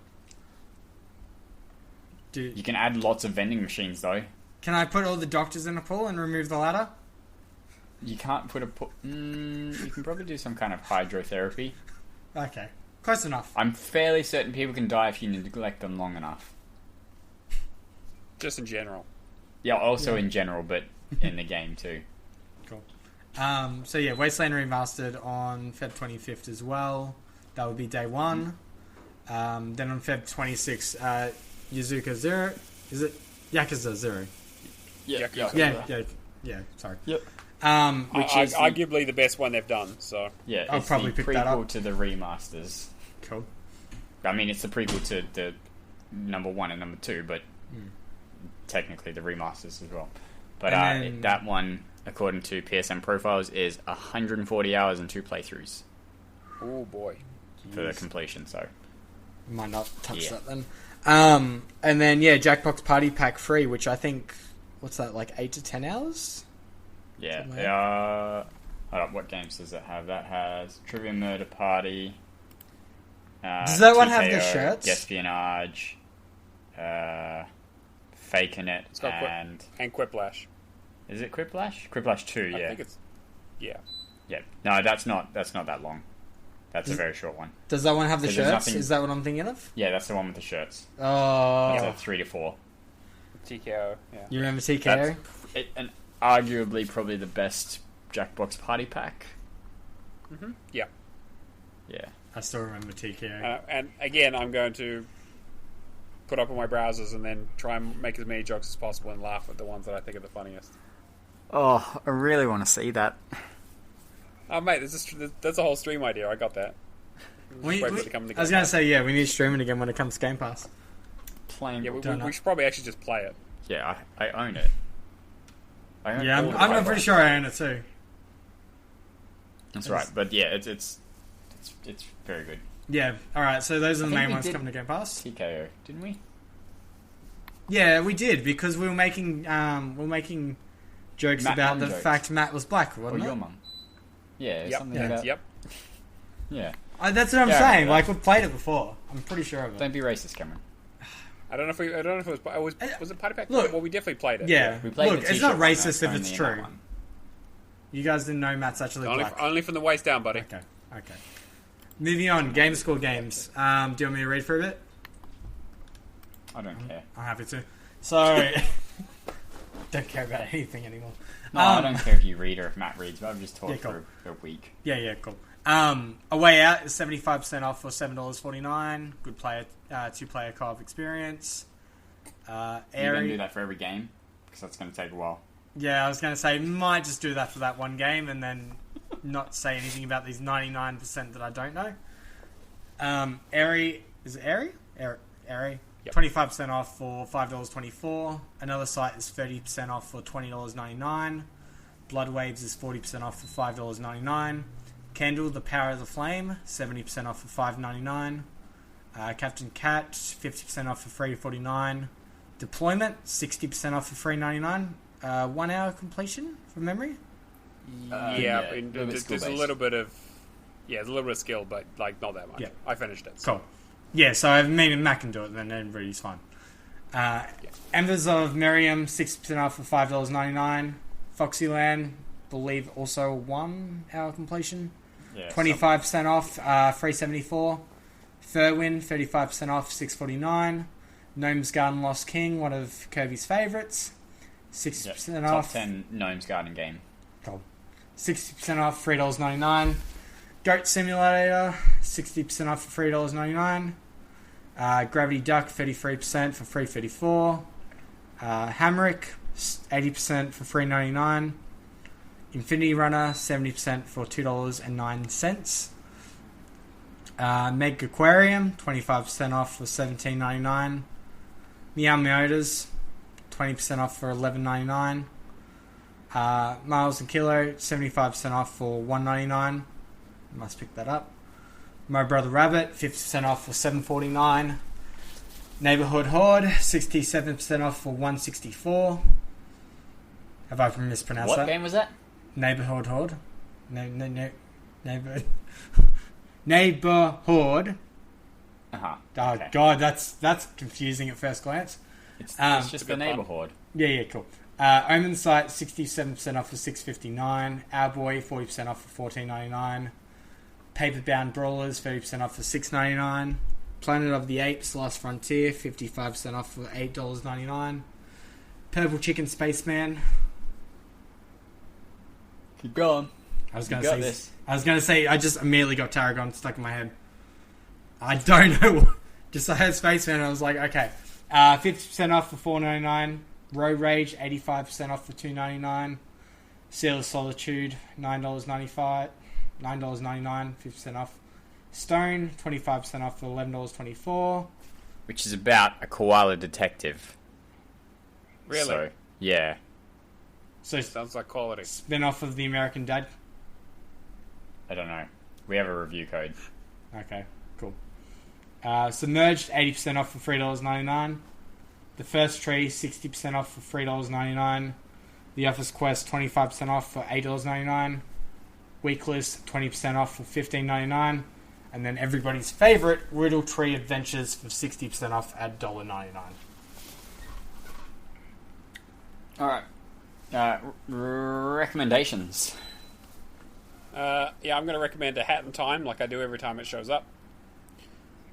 C: Dude.
B: You can add lots of vending machines though.
C: Can I put all the doctors in a pool and remove the ladder?
B: You can't put you can probably do some kind of hydrotherapy.
C: Okay, close enough.
B: I'm fairly certain people can die if you neglect them long enough.
A: Just in general.
B: Yeah, also in general, but in the game too.
C: Cool. So yeah, Wasteland Remastered on Feb 25th as well. That would be day one. Then on Feb 26th, Yakuza 0. Is it Yakuza 0?
A: Yeah.
C: Yeah. Sorry.
B: Yep.
A: Which is arguably the best one they've done. So
B: yeah,
C: I'll probably pick that up.
B: Prequel to the remasters.
C: Cool.
B: I mean, it's the prequel to the number 1 and number 2, but technically the remasters as well. But that one, according to PSN profiles, is 140 hours and 2 playthroughs.
A: Oh boy,
B: for the completion. So
C: might not touch that then. And then Jackbox Party Pack 3, which I think, what's that, like 8 to 10 hours?
B: Yeah. Hold up, what games does it have? That has Trivia Murder Party.
C: Does that one have the
B: TKO,
C: shirts?
B: Espionage, Faking It, and
A: Quiplash.
B: Is it Quiplash? Quiplash 2, yeah.
A: I think it's... Yeah.
B: Yeah. No, that's not that long. That's a very short one.
C: Does that one have the
B: So there's
C: shirts?
B: nothing-
C: Is that what I'm thinking of?
B: Yeah, that's the one with the shirts.
C: Oh,
B: That's a 3 to 4.
A: TKO. Yeah.
C: you remember TKO?
B: And arguably probably the best Jackbox party pack.
A: Yeah.
B: Yeah.
C: I still remember TKO.
A: And again, I'm going to put up on my browsers and then try and make as many jokes as possible and laugh at the ones that I think are the funniest.
D: Oh, I really want to see that.
A: Oh, mate, that's a whole stream idea. I got that.
C: I
A: Wait for it to come to
C: was
A: Game
C: going to
A: Pass.
C: say, yeah, we need to stream it again when it comes to Game Pass.
B: Playing.
A: Yeah,
C: Don't know.
A: we should probably actually just play it.
B: Yeah, I own it. I own
C: Yeah,
B: all the
C: I'm
B: Jackbox.
C: pretty sure I own it too.
B: That's right, but yeah, it's very good.
C: Yeah, alright, so those are the
B: think
C: main
B: we
C: ones
B: did-
C: coming to Game Pass.
B: TKO, didn't we?
C: Yeah, we did, because we were making jokes
B: Matt
C: about
B: Mum
C: the
B: jokes.
C: fact Matt was black,
B: Or
C: wasn't
B: your
C: it?
B: mum? Yeah,
A: Yep.
B: something
C: Yeah.
B: about.
A: Yep.
B: Yeah.
C: That's what I'm
B: Yeah,
C: saying,
B: yeah.
C: like, we've played it before. I'm pretty sure of it.
B: Don't be racist, Cameron.
A: I don't know if it was it Party Pack?
C: Look,
A: Well, we definitely played it.
C: Yeah,
B: We played
C: look,
B: the
C: it's not
B: t-shirt one,
C: racist
B: that's
C: if
B: only
C: it's
B: in that
C: true.
B: one.
C: You guys didn't know Matt's actually black.
A: Only from the waist down, buddy.
C: Okay. Moving on, Gamerscore games. Do you want me to read for a bit?
B: I don't care.
C: I'm happy to. So, don't care about anything anymore.
B: No, I don't care if you read or if Matt reads, but I've just talked
C: Yeah, cool.
B: for a week.
C: Yeah, cool. A Way Out is 75% off for $7.49. Good player, 2-player co-op experience.
B: You're going to
C: Airy.
B: do that for every game? Because that's going to take a while.
C: Yeah, I was going to say, might just do that for that one game and then not say anything about these 99% that I don't know. Airy. Is it Airy? Airy.
A: Yep.
C: 25% off for $5.24. Another site is 30% off for $20.99. Blood Waves is 40% off for $5.99. Candle, The Power of the Flame, 70% off for $5.99. Captain Cat, 50% off for $3.49. Deployment, 60% off for $3.99. 1 hour completion from memory.
A: Yeah,
B: a little bit
A: there's a
B: skill-based.
A: little bit of there's a little bit of skill, but like not that much.
C: Yeah.
A: I finished it. So.
C: Cool. Yeah, so I mean, Mac can do it, then everybody's fine. Embers of Miriam, 60% off for $5.99. Foxyland, believe also 1 hour completion.
B: Yeah,
C: 25% off, $3.74. Furwin, 35% off, $6.49. Gnome's Garden Lost King, one of Kirby's favourites, 60%
B: top
C: off.
B: 10 Gnomes Garden game.
C: Cool. 60% off, $3.99. Goat Simulator, 60% off for $3.99. Gravity Duck, 33% for $3.34. Hamrick, 80% for $3.99. Infinity Runner, 70% for $2.09. Meg Aquarium, 25% off for $17.99. Meow Meodas, 20% off for $11.99. Miles and Kilo, 75% off for $1.99. Must pick that up. My Brother Rabbit, 50% off for $7.49. Neighborhood Horde, 67% off for $1.64. Have I mispronounced
B: What
C: that?
B: game was that?
C: Neighborhood Horde. Neighborhood.
B: Uh-huh.
C: Oh
B: Okay.
C: god, that's confusing at first glance.
B: It's
C: It's
B: just
A: a
B: the
A: bit fun.
B: neighborhood.
C: Yeah, cool. Omen Site, 67% off for $6.59. Our Boy, 40% off for $14.99. Paperbound Brawlers, 30% off for $6.99. Planet of the Apes, Last Frontier, 55% off for $8.99. Purple Chicken Spaceman.
B: Keep going.
C: I was
B: You
C: going
B: got
C: to say
B: this.
C: I just immediately got Tarragon stuck in my head. I don't know what. Just I heard Spaceman and I was like, okay. 50% off for $4.99. Road Rage, 85% off for $2.99. Seal of Solitude, $9.95. $9.99, 50% off. Stone, 25% off for $11.24.
B: Which is about a koala detective.
A: Really?
B: So, yeah.
C: So
A: Sounds like quality.
C: spin off of the American Dad.
B: I don't know. We have a review code.
C: Okay, cool. Submerged, 80% off for $3.99. The First Tree, 60% off for $3.99. The Office Quest, 25% off for $8.99. Weeklist, 20% off for $15.99. And then everybody's favourite, Riddle Tree Adventures for 60% off at $1.99.
B: Alright. Recommendations.
A: Yeah, I'm going to recommend A Hat in Time, like I do every time it shows up.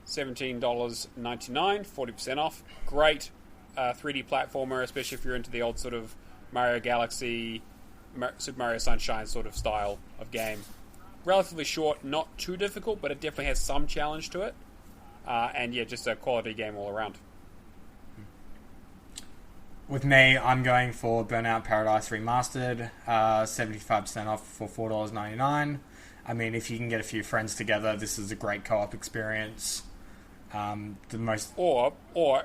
A: $17.99, 40% off. Great 3D platformer, especially if you're into the old sort of Mario Galaxy, Super Mario Sunshine sort of style of game. Relatively short, not too difficult, but it definitely has some challenge to it. And yeah, just a quality game all around.
C: With me, I'm going for Burnout Paradise Remastered, 75% off for $4.99. I mean, if you can get a few friends together, this is a great co-op experience.
A: Or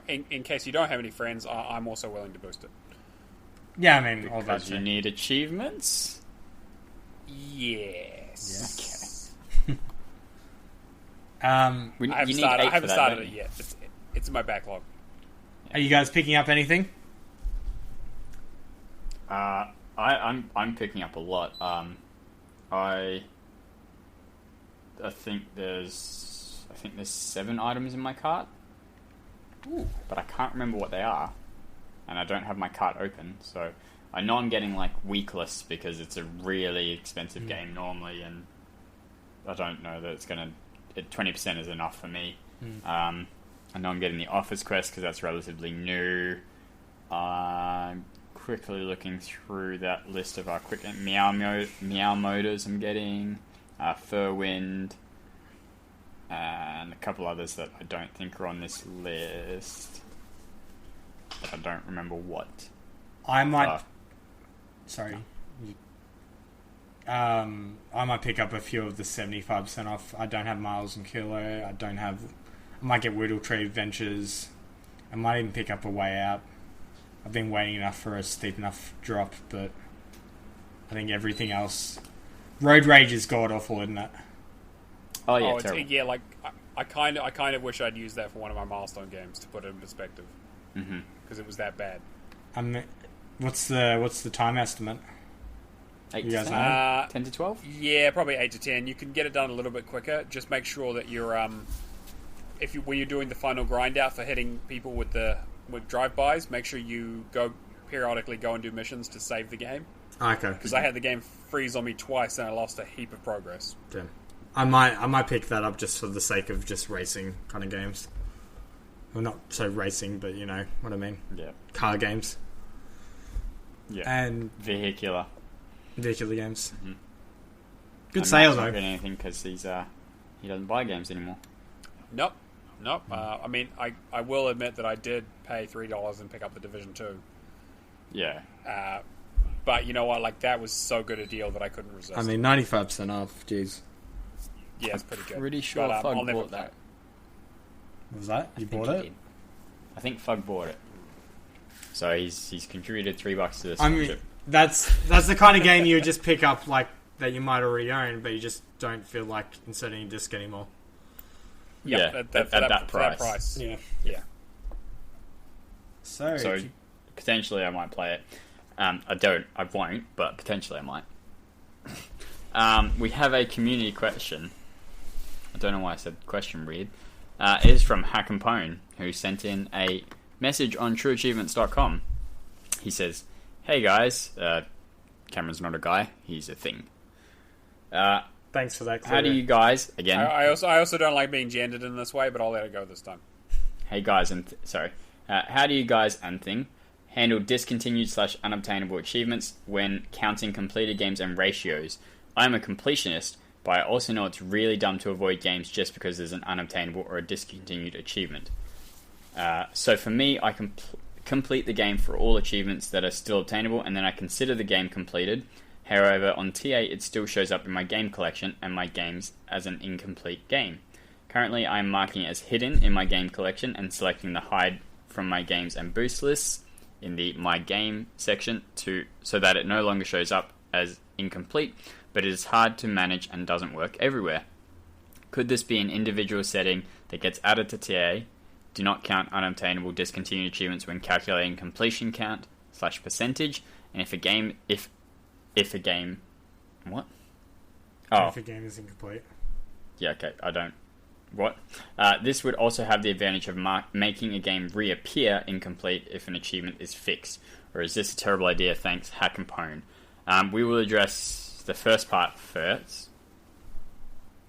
A: in case you don't have any friends, I'm also willing to boost it.
C: Yeah, I mean, all that
B: Because
C: shit.
B: you need achievements?
A: Yes.
C: Okay.
A: I haven't started it yet. It's in my backlog.
C: Are you guys picking up anything?
B: I'm picking up a lot. I think there's 7 items in my cart.
A: Ooh.
B: But I can't remember what they are, and I don't have my cart open, so I know I'm getting like weekless because it's a really expensive game normally, and I don't know that it's gonna. 20% is enough for me. I know I'm getting the Office Quest because that's relatively new. I'm quickly looking through that list of our quick Meow Motors I'm getting, Furwind, and a couple others that I don't think are on this list. But I don't remember what.
C: I might... Sorry. I might pick up a few of the 75% off. I don't have Miles and Kilo. I might get Whittle Tree Adventures. I might even pick up A Way Out. I've been waiting enough for a steep enough drop, but I think everything else... Road Rage is god-awful, isn't it?
B: Oh, yeah, terrible.
A: Yeah, like, I kind of wish I'd used that for one of my milestone games, to put it in perspective. Because it was that bad.
C: What's the time estimate?
B: 8
C: You
B: to
C: guys
B: 10?
C: know?
B: 10 to 12?
A: Yeah, probably 8 to 10. You can get it done a little bit quicker. Just make sure that you're when you're doing the final grind out for hitting people with drive-bys, make sure you periodically go and do missions to save the game.
C: Okay.
A: Because I had the game freeze on me twice and I lost a heap of progress.
C: Damn. I might pick that up just for the sake of just racing kind of games. Well, not so racing, but you know what I mean.
B: Yeah.
C: Car games.
B: Yeah.
C: And
B: vehicular
C: games.
B: Mm-hmm.
C: Good sale though.
B: Not getting anything because he doesn't buy games anymore.
A: Nope. I mean, I will admit that I did pay $3 and pick up the Division 2.
B: Yeah.
A: But you know what? Like, that was so good a deal that I couldn't resist.
C: I mean, 95% off. Jeez.
A: Yeah, it's pretty good.
B: Pretty sure
A: but,
B: Fug
A: I'll never
B: bought that.
C: What was that? You bought it?
B: I think Fug bought it. So he's contributed $3 to this.
C: I mean, that's the kind of game you would just pick up like that you might already own, but you just don't feel like inserting a disc anymore.
A: Yeah,
B: at that price.
C: Yeah.
A: Yeah.
C: So
B: potentially I might play it. I won't, but potentially I might. We have a community question. I don't know why I said question weird. It is from Hack and Pone, who sent in a message on trueachievements.com. He says, "Hey guys, Cameron's not a guy, he's a thing.
C: thanks for that.
B: How do you guys, again...
A: I also don't like being gendered in this way, but I'll let it go this time.
B: Hey guys, how do you guys and thing handle discontinued/unobtainable achievements when counting completed games and ratios? I'm a completionist, but I also know it's really dumb to avoid games just because there's an unobtainable or a discontinued achievement. So for me, I complete the game for all achievements that are still obtainable, and then I consider the game completed. However, on TA, it still shows up in my game collection and my games as an incomplete game. Currently, I am marking it as hidden in my game collection and selecting the hide from my games and boost lists in the My Game section so that it no longer shows up as incomplete, but it is hard to manage and doesn't work everywhere. Could this be an individual setting that gets added to TA? Do not count unobtainable discontinued achievements when calculating completion count /percentage, and if a game what? Oh,
C: if a game is incomplete.
B: Yeah, okay, I don't... What? This would also have the advantage of making a game reappear incomplete if an achievement is fixed. Or is this a terrible idea? Thanks, Hack and Pone. We will address the first part first.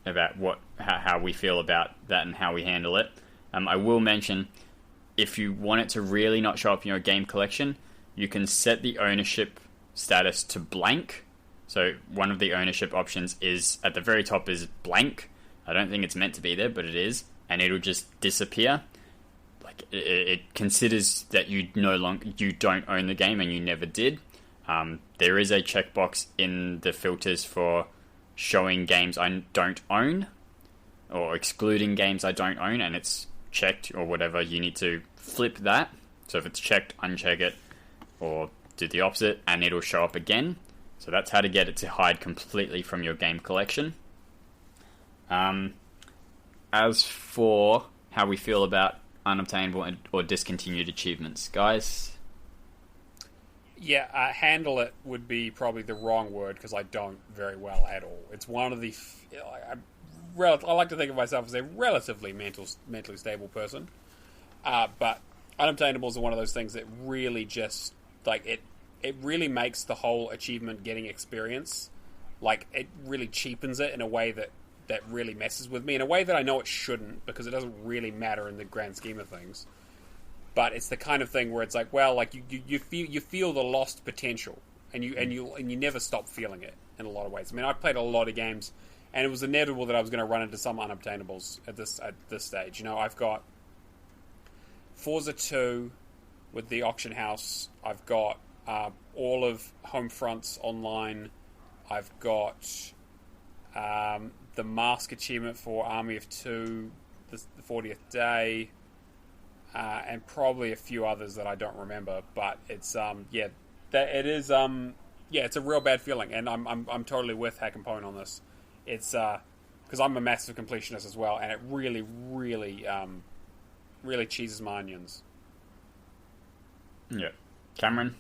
B: about how we feel about that and how we handle it. I will mention, if you want it to really not show up in your game collection, you can set the ownership status to blank. So one of the ownership options is at the very top is blank. I don't think it's meant to be there, but it is, and it'll just disappear. Like it considers that you don't own the game and you never did. There is a checkbox in the filters for showing games I don't own or excluding games I don't own, and it's checked or whatever. You need to flip that. So if it's checked, uncheck it, or do the opposite, and it'll show up again. So that's how to get it to hide completely from your game collection. As for how we feel about unobtainable or discontinued achievements, guys?
A: Yeah, handle it would be probably the wrong word because I don't very well at all. It's one of the... I like to think of myself as a relatively mentally stable person. But unobtainables are one of those things that really just... It really makes the whole achievement getting experience... it really cheapens it in a way that really messes with me. In a way that I know it shouldn't, because it doesn't really matter in the grand scheme of things. But it's the kind of thing where it's you feel the lost potential, and you never stop feeling it in a lot of ways. I mean, I played a lot of games, and it was inevitable that I was going to run into some unobtainables at this stage. You know, I've got Forza 2 with the auction house. I've got all of Homefront's online. I've got the Mask achievement for Army of Two, the 40th day. And probably a few others that I don't remember, but it's it's a real bad feeling, and I'm totally with Hack and Pone on this. It's because I'm a massive completionist as well, and it really cheeses my onions.
B: Yeah, Cameron.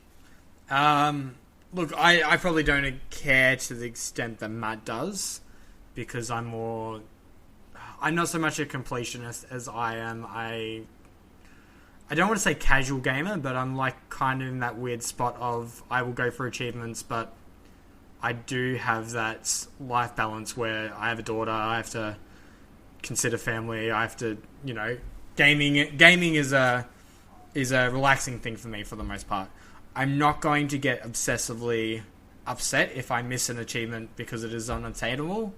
C: Look, I probably don't care to the extent that Matt does, because I'm not so much a completionist as I am I don't want to say casual gamer, but I'm kind of in that weird spot of I will go for achievements, but I do have that life balance where I have a daughter, I have to consider family, I have to, gaming is a relaxing thing for me for the most part. I'm not going to get obsessively upset if I miss an achievement because it is unattainable,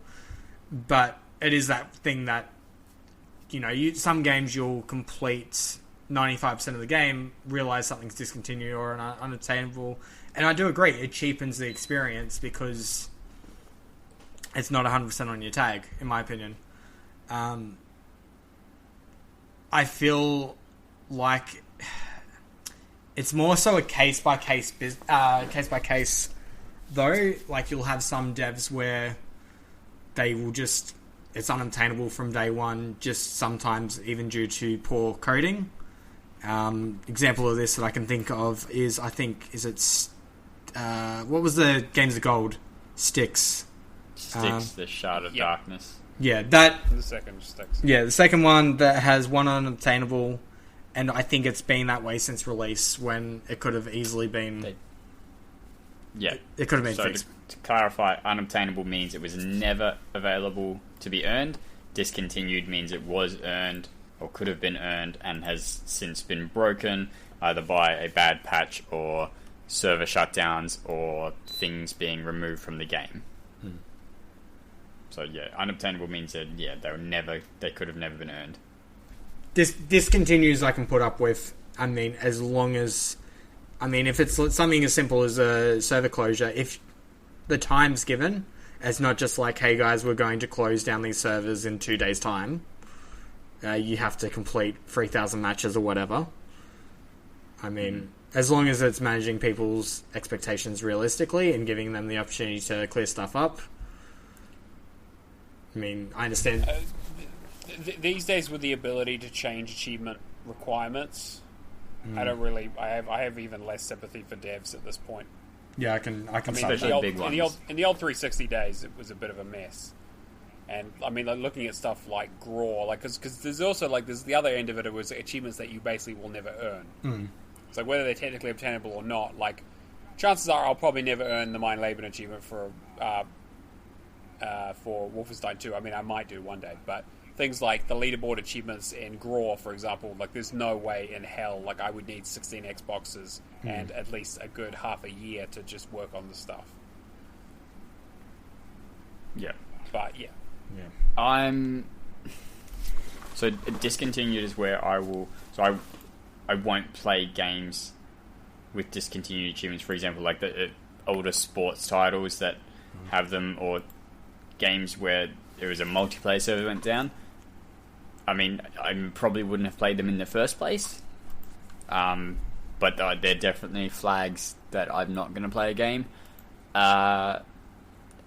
C: but it is that thing that, some games you'll complete 95% of the game, realize something's discontinued or unattainable, and I do agree, it cheapens the experience because it's not 100% on your tag, in my opinion. I feel like it's more so a case by case though. You'll have some devs where they will just, it's unobtainable from day one, just sometimes even due to poor coding. Example of this that I can think of is, what was the Games of Gold? Styx,
B: the Shard of Darkness.
C: Yeah, that...
A: The second Styx.
C: Yeah, the second one that has one unobtainable, and I think it's been that way since release, when it could have easily been... It could have been fixed.
B: To clarify, unobtainable means it was never available to be earned. Discontinued means it was earned, or could have been earned, and has since been broken, either by a bad patch or server shutdowns or things being removed from the game. So unobtainable means that they could have never been earned.
C: Discontinues I can put up with. I mean, as long as, if it's something as simple as a server closure, if the time's given, it's not just like, hey guys, we're going to close down these servers in 2 days' time. You have to complete 3,000 matches or whatever. As long as it's managing people's expectations realistically and giving them the opportunity to clear stuff up. I understand.
A: These days, with the ability to change achievement requirements, I have even less sympathy for devs at this point.
C: Yeah, I can.
B: Especially the big ones.
A: In the old 360 days, it was a bit of a mess. And looking at stuff like Graw, because there's also there's the other end of it. It was achievements that you basically will never earn. So whether they're technically obtainable or not, chances are I'll probably never earn the Mein Leben achievement for for Wolfenstein 2. I mean, I might do one day, but things like the leaderboard achievements in Graw, for example, like there's no way in hell like I would need 16 Xboxes and at least a good half a year to just work on the stuff.
B: Yeah.
A: But yeah.
B: I'm so discontinued is where I will. So I won't play games with discontinued achievements. For example, like the older sports titles that have them, or games where there was a multiplayer server went down. I mean, I probably wouldn't have played them in the first place. But they're definitely flags that I'm not going to play a game.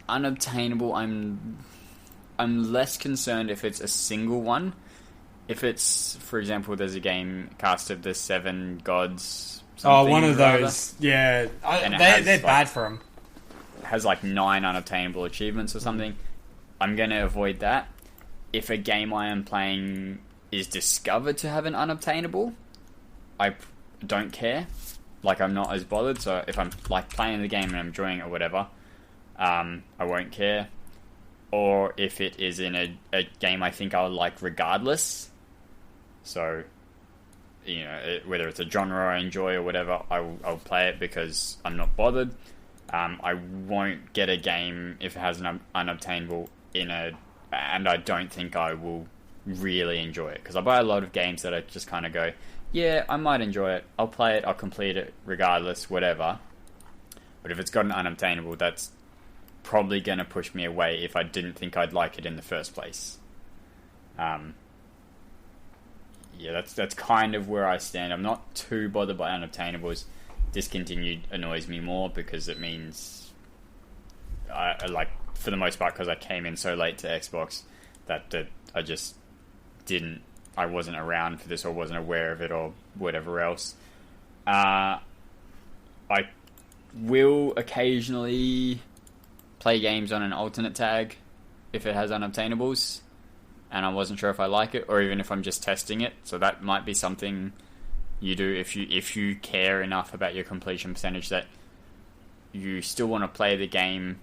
B: Unobtainable, I'm less concerned if it's a single one. If it's, for example, there's a game cast of the Seven Gods.
C: One of those. Yeah, they're bad for them.
B: Has like 9 unobtainable achievements or something. I'm going to avoid that. If a game I am playing is discovered to have an unobtainable, I don't care. Like, I'm not as bothered. So if I'm like playing the game and I'm enjoying it or whatever, I won't care. Or if it is in a game I think I'll like regardless. So, you know, whether it's a genre I enjoy or whatever, I'll play it because I'm not bothered. I won't get a game if it has an unobtainable and I don't think I will really enjoy it. Because I buy a lot of games that I just kind of go, yeah, I might enjoy it. I'll play it, I'll complete it regardless, whatever. But if it's got an unobtainable, that's probably going to push me away if I didn't think I'd like it in the first place. Yeah, that's kind of where I stand. I'm not too bothered by unobtainables. Discontinued annoys me more because it means I like, for the most part, because I came in so late to Xbox that I just I wasn't around for this or wasn't aware of it or whatever else. I will occasionally play games on an alternate tag if it has unobtainables and I wasn't sure if I like it, or even if I'm just testing it. So that might be something you do if you care enough about your completion percentage that you still want to play the game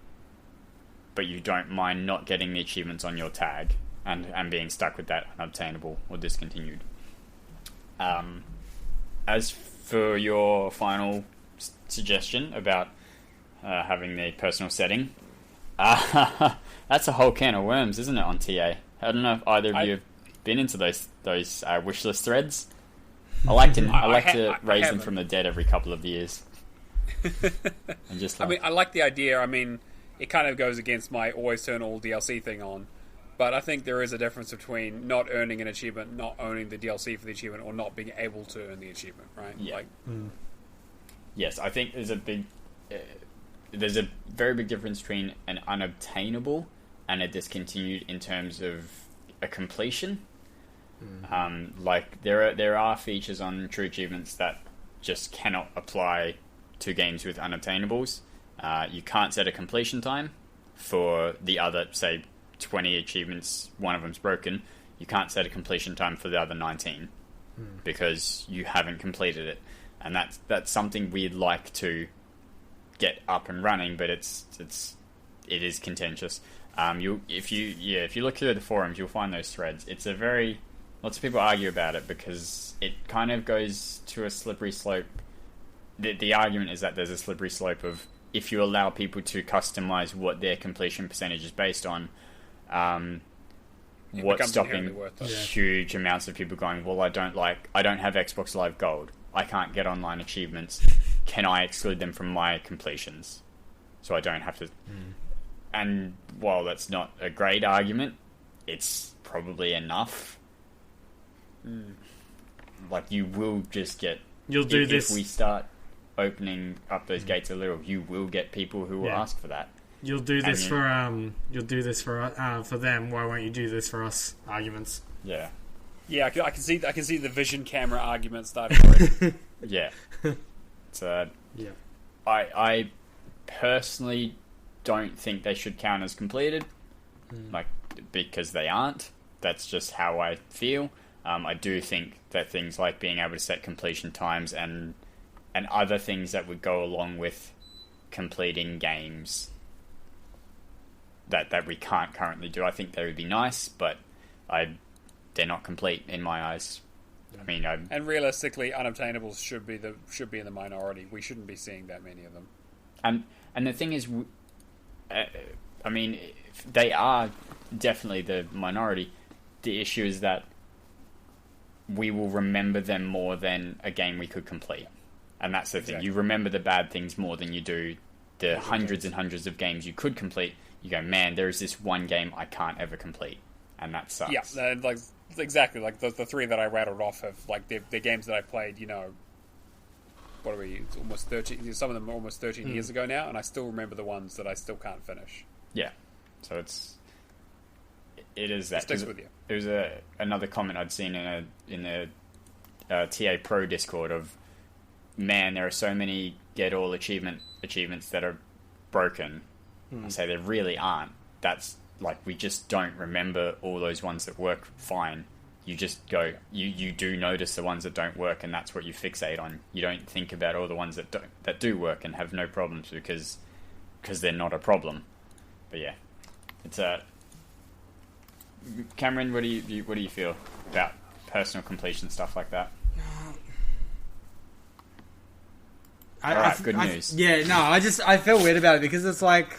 B: but you don't mind not getting the achievements on your tag and being stuck with that unobtainable or discontinued. As for your final suggestion about having the personal setting, that's a whole can of worms, isn't it, on TA? I don't know if either of you have been into those wish list threads. I like to raise them from the dead every couple of years. And just
A: I mean, I like the idea. I mean, it kind of goes against my always turn all DLC thing on. But I think there is a difference between not earning an achievement, not owning the DLC for the achievement, or not being able to earn the achievement, right?
B: Yeah. Yes, I think there's a very big difference between an unobtainable and a discontinued in terms of a completion. Like there are features on True Achievements that just cannot apply to games with unobtainables. You can't set a completion time for the other, say, 20 achievements, one of them's broken. You can't set a completion time for the other 19 because you haven't completed it. And that's something we'd like to get up and running, but it is contentious. If you look through the forums, you'll find those threads. Lots of people argue about it because it kind of goes to a slippery slope. The argument is that there's a slippery slope of if you allow people to customize what their completion percentage is based on, what's stopping huge amounts of people going, well, I don't have Xbox Live Gold. I can't get online achievements. Can I exclude them from my completions so I don't have to? And while that's not a great argument, it's probably enough. Like, you will just get... If we start opening up those gates a little, you will get people who will ask for that.
C: You'll do this for them. Why won't you do this for us? Arguments.
B: Yeah.
A: Yeah, I can see the vision camera argument starting already.
B: Yeah. So, I personally don't think they should count as completed, like, because they aren't. That's just how I feel. I do think that things like being able to set completion times and other things that would go along with completing games that we can't currently do. I think they would be nice, but they're not complete in my eyes. I mean,
A: and realistically, unobtainables should be in the minority. We shouldn't be seeing that many of them.
B: And the thing is, I mean, they are definitely the minority. The issue is that we will remember them more than a game we could complete. And that's the thing. You remember the bad things more than you do the hundreds and hundreds of games you could complete. You go, man, there is this one game I can't ever complete. And that sucks.
A: Yeah, like exactly. Like the three that I rattled off of, like the games that I played, what are we? It's almost 13. Some of them are almost 13 years ago now, and I still remember the ones that I still can't finish.
B: Yeah, so it is that.
A: It sticks with you.
B: It was another comment I'd seen in the TA Pro Discord of, man, there are so many get all achievements that are broken. I say there really aren't. That's like, we just don't remember all those ones that work fine. You just go, you do notice the ones that don't work, and that's what you fixate on. You don't think about all the ones that do work and have no problems because they're not a problem. But yeah, it's Cameron, what do you feel about personal completion stuff like that? Good news.
C: I feel weird about it because it's like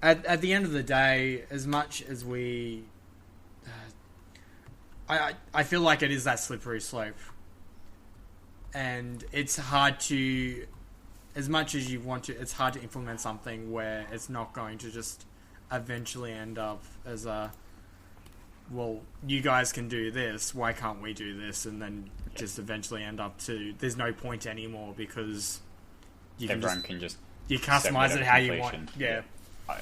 C: at the end of the day, as much as we. I feel like it is that slippery slope. And it's hard to, as much as you want to, it's hard to implement something where it's not going to just eventually end up as well, you guys can do this, why can't we do this? And then just eventually end up to, there's no point anymore because
B: everyone can just
C: you customize it how you want. Yeah.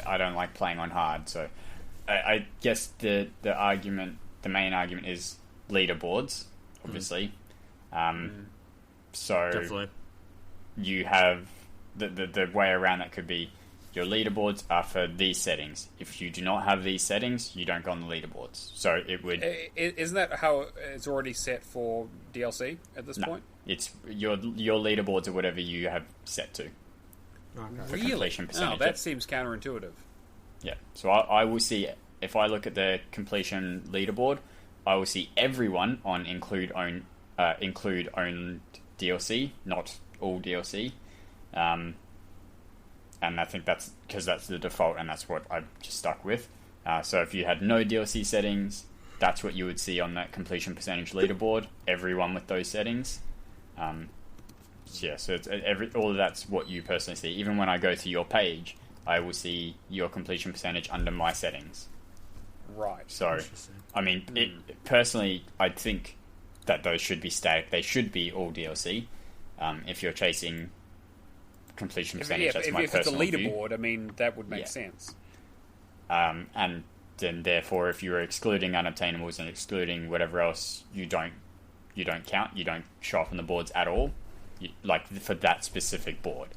B: I don't like playing on hard, so I guess the main argument is leaderboards, obviously. So
C: definitely.
B: You have the way around that could be your leaderboards are for these settings. If you do not have these settings, you don't go on the leaderboards. So it would.
A: Isn't that how it's already set for DLC at this point?
B: It's your leaderboards are whatever you have set to. For completion percentage.
A: Oh, that seems counterintuitive.
B: Yeah. So I will see, if I look at the completion leaderboard, I will see everyone on include own DLC, not all DLC. And I think that's because that's the default, and that's what I've just stuck with. So if you had no DLC settings, that's what you would see on that completion percentage leaderboard. Everyone with those settings. So it's all of that's what you personally see. Even when I go to your page, I will see your completion percentage under my settings.
A: Right.
B: So, I mean, personally, I think that those should be static. They should be all DLC. If you're chasing completion percentage, that's my personal view.
A: If it's a leaderboard, I mean, that would make sense.
B: And then, therefore, if you're excluding unobtainables and excluding whatever else, you don't count. You don't show up on the boards at all. Like for that specific board.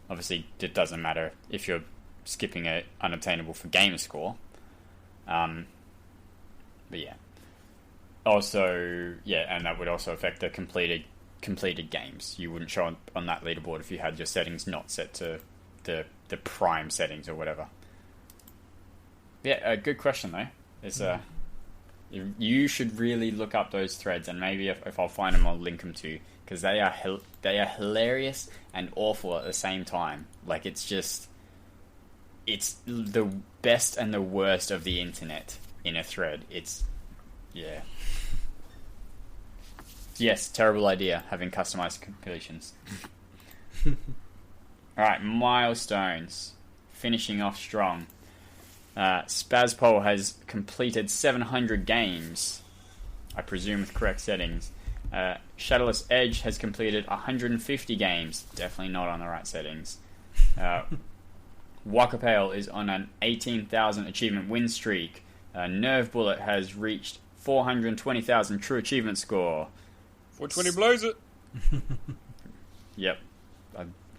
B: Obviously, it doesn't matter if you're skipping an unobtainable for Gamerscore. But yeah. Also, and that would also affect the completed games. You wouldn't show on that leaderboard if you had your settings not set to the prime settings or whatever. Yeah, good question though. It's you should really look up those threads, and maybe if I'll find them, I'll link them to you, because they are hilarious and awful at the same time. Like, it's the best and the worst of the internet in a thread. Yes, terrible idea having customized completions. Alright, milestones. Finishing off strong. Spazpol has completed 700 games, I presume with correct settings. ShadowlessEdge has completed 150 games, definitely not on the right settings. Wakapale is on an 18,000 achievement win streak. Nerve Bullet has reached 420,000 true achievement score.
A: 420 blows it.
B: Yep,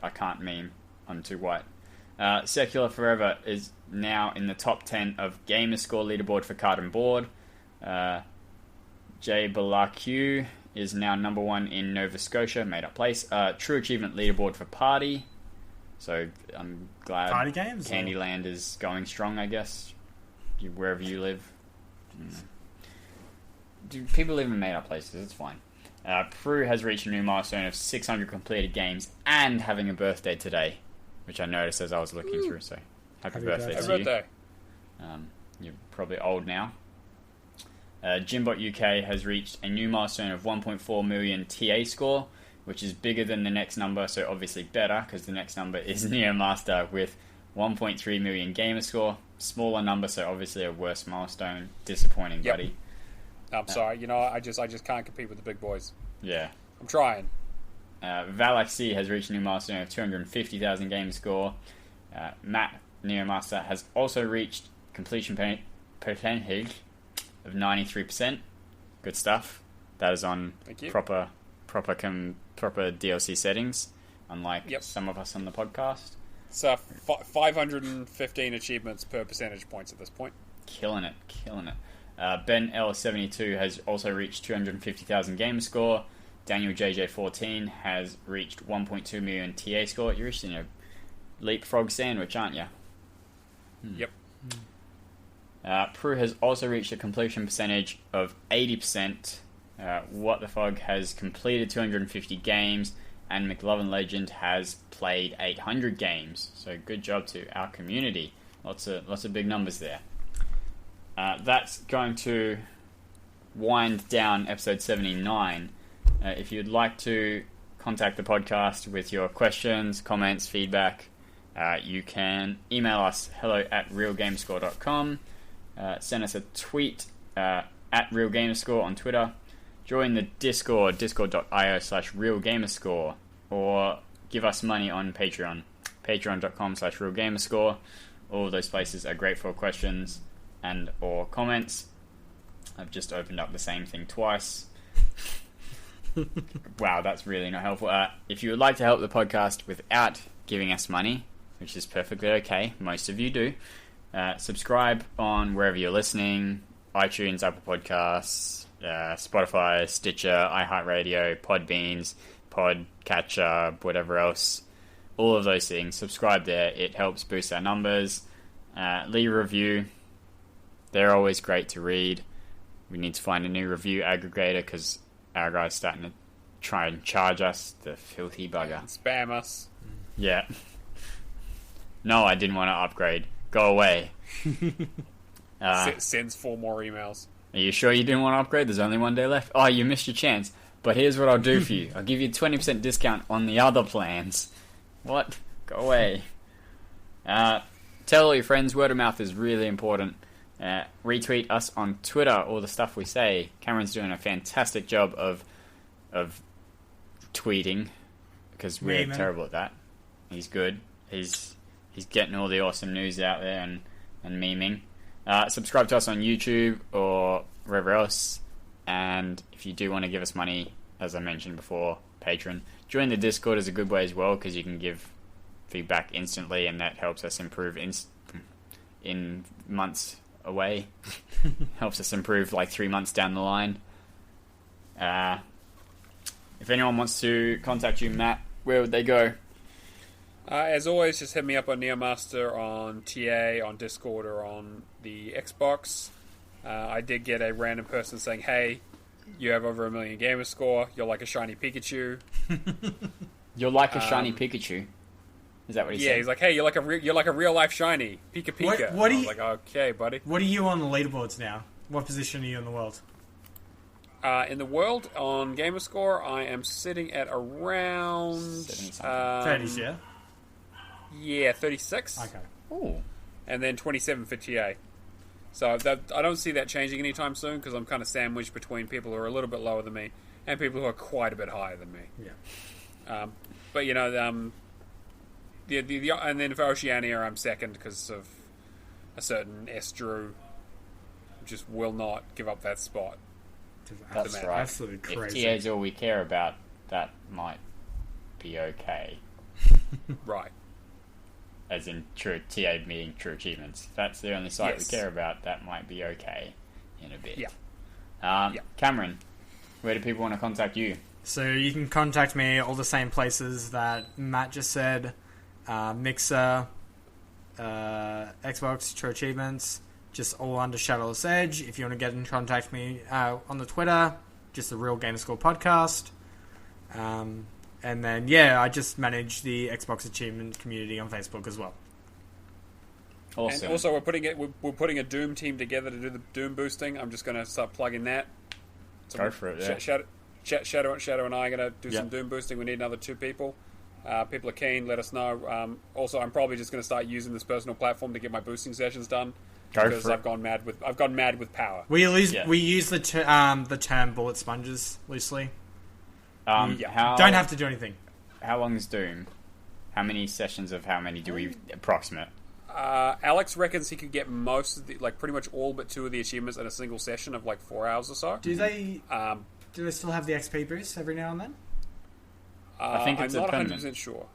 B: I can't meme. I'm too white. Secular Forever is now in the top 10 of Gamerscore leaderboard for card and board. Jay Balaq is now number 1 in Nova Scotia, made up place. True Achievement leaderboard for party. So I'm glad
C: Party games?
B: Candyland is going strong, I guess, wherever you live. Do people live in made-up places? It's fine. Prue has reached a new milestone of 600 completed games and having a birthday today, which I noticed as I was looking through, so happy birthday to you.
A: Birthday.
B: You're probably old now. Jimbot UK has reached a new milestone of 1.4 million TA score, which is bigger than the next number, so obviously better, because the next number is Neomaster with 1.3 million Gamerscore. Smaller number, so obviously a worse milestone. Disappointing, buddy.
A: I'm sorry. I just can't compete with the big boys.
B: Yeah.
A: I'm trying.
B: Valaxi has reached a new milestone of 250,000 Gamerscore. Matt Neomaster has also reached completion percentage of 93%. Good stuff. That is on proper DLC settings, unlike some of us on the podcast.
A: So 515 achievements per percentage points at this point.
B: Killing it. Ben L72 has also reached 250,000 game score. Daniel JJ14 has reached 1.2 million TA score. You're just in a leapfrog sandwich, aren't you?
A: Yep.
B: Prue has also reached a completion percentage of 80%. What the Fog has completed 250 games, and McLovin Legend has played 800 games. So good job to our community. Lots of big numbers there. That's going to wind down episode 79. If you'd like to contact the podcast with your questions, comments, feedback, you can email us hello@realgamescore.com. Send us a tweet at realgamerscore on Twitter. Join the Discord, discord.io/realgamerscore, or give us money on Patreon, patreon.com/realgamerscore. All of those places are great for questions and or comments. I've just opened up the same thing twice. Wow, that's really not helpful. If you would like to help the podcast without giving us money, which is perfectly okay, most of you do, subscribe on wherever you're listening: iTunes, Apple Podcasts, Spotify, Stitcher, iHeartRadio, Podbeans, Podcatcher, whatever else. All of those things. Subscribe there. It helps boost our numbers. Leave a review. They're always great to read. We need to find a new review aggregator because our guy's starting to try and charge us, the filthy bugger.
A: Spam us.
B: Yeah. No, I didn't want to upgrade. Go away.
A: Sends 4 more emails.
B: Are you sure you didn't want to upgrade? There's only 1 day left. Oh, you missed your chance. But here's what I'll do for you. I'll give you a 20% discount on the other plans. What? Go away. Tell all your friends. Word of mouth is really important. Retweet us on Twitter, all the stuff we say. Cameron's doing a fantastic job of tweeting, because we're terrible at that. He's good. He's getting all the awesome news out there and memeing. Subscribe to us on YouTube or wherever else. And if you do want to give us money, as I mentioned before, Patreon. Join the Discord is a good way as well, because you can give feedback instantly, and that helps us improve in months away. Helps us improve like 3 months down the line. If anyone wants to contact you, Matt, where would they go?
A: As always, just hit me up on Neomaster, on TA, on Discord, or on the Xbox. I did get a random person saying, "Hey, you have over 1 million gamer score. You're like a shiny Pikachu."
B: You're like a shiny Pikachu. Is that what he said?
A: Yeah, he's like, "Hey, you're like a real life shiny Pika Pika."
C: What are you?
A: Like, okay, buddy.
C: What are you on the leaderboards now? What position are you in the world?
A: In the world, on Gamerscore, I am sitting at around
C: 30s, yeah.
A: Yeah, 36.
C: Okay.
B: Ooh.
A: And then 27 for TA. So I don't see that changing anytime soon, because I'm kind of sandwiched between people who are a little bit lower than me and people who are quite a bit higher than me.
C: Yeah.
A: But you know, and then for Oceania, I'm second because of a certain S. Drew, who just will not give up that spot.
B: That's right.
C: Absolutely crazy.
B: If TA is all we care about, that might be okay.
A: Right.
B: As in true TA meaning true achievements. If that's the only site
A: Yes.
B: we care about, that might be okay in a bit.
A: Yeah.
B: Cameron, where do people want to contact you?
C: So you can contact me all the same places that Matt just said. Mixer, Xbox, True Achievements, just all under ShadowlessEdge. If you want to get in contact with me on the Twitter, just the Real Gamerscore podcast. And then, I just manage the Xbox Achievement community on Facebook as well.
B: Awesome.
A: And also, we're putting a Doom team together to do the Doom boosting. I'm just going to start plugging that. So
B: Go for it, yeah.
A: Shadow and I are going to do some Doom boosting. We need another 2 people. People are keen. Let us know. Also, I'm probably just going to start using this personal platform to get my boosting sessions done because I've gone mad with power.
C: We use the term bullet sponges loosely. Don't have to do anything.
B: How long is Doom? How many sessions of how many do we approximate?
A: Alex reckons he could get most of the, pretty much all but 2 of the achievements in a single session of 4 hours or so.
C: Do they still have the XP boost every now and then?
B: I think it's
A: I'm not
B: permanent.
A: 100% sure.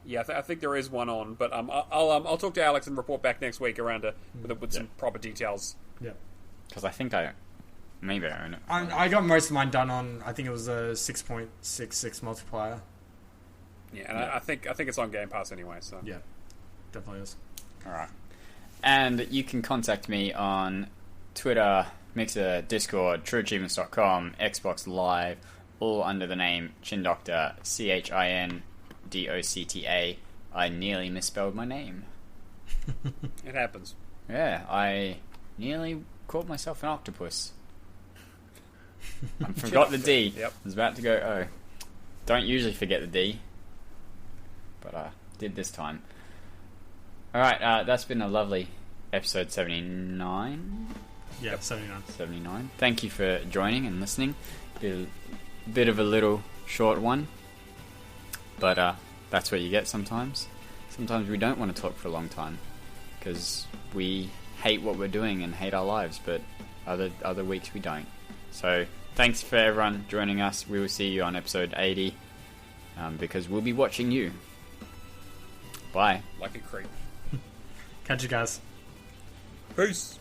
A: Yeah, I think there is one on, but I'll talk to Alex and report back next week around with some proper details.
C: Yeah,
B: because I think maybe I own it.
C: I got most of mine done on. I think it was a 6.66 multiplier.
A: Yeah, and I think it's on Game Pass anyway. So
C: yeah, definitely is.
B: All right, and you can contact me on Twitter, Mixer, Discord, TrueAchievements.com, Xbox Live, all under the name ChinDocta, ChinDocta. I nearly misspelled my name.
A: It happens.
B: Yeah, I nearly called myself an octopus. I forgot the D.
A: Yep.
B: I was about to go O. Don't usually forget the D, but I did this time. Alright, that's been a lovely episode 79.
C: Yeah, 79.
B: 79. Thank you for joining and listening. Bit of a little short one, but that's what you get sometimes. Sometimes we don't want to talk for a long time because we hate what we're doing and hate our lives, but other weeks we don't. So thanks for everyone joining us. We will see you on episode 80 because we'll be watching you. Bye.
A: Like a creep.
C: Catch you guys.
A: Peace.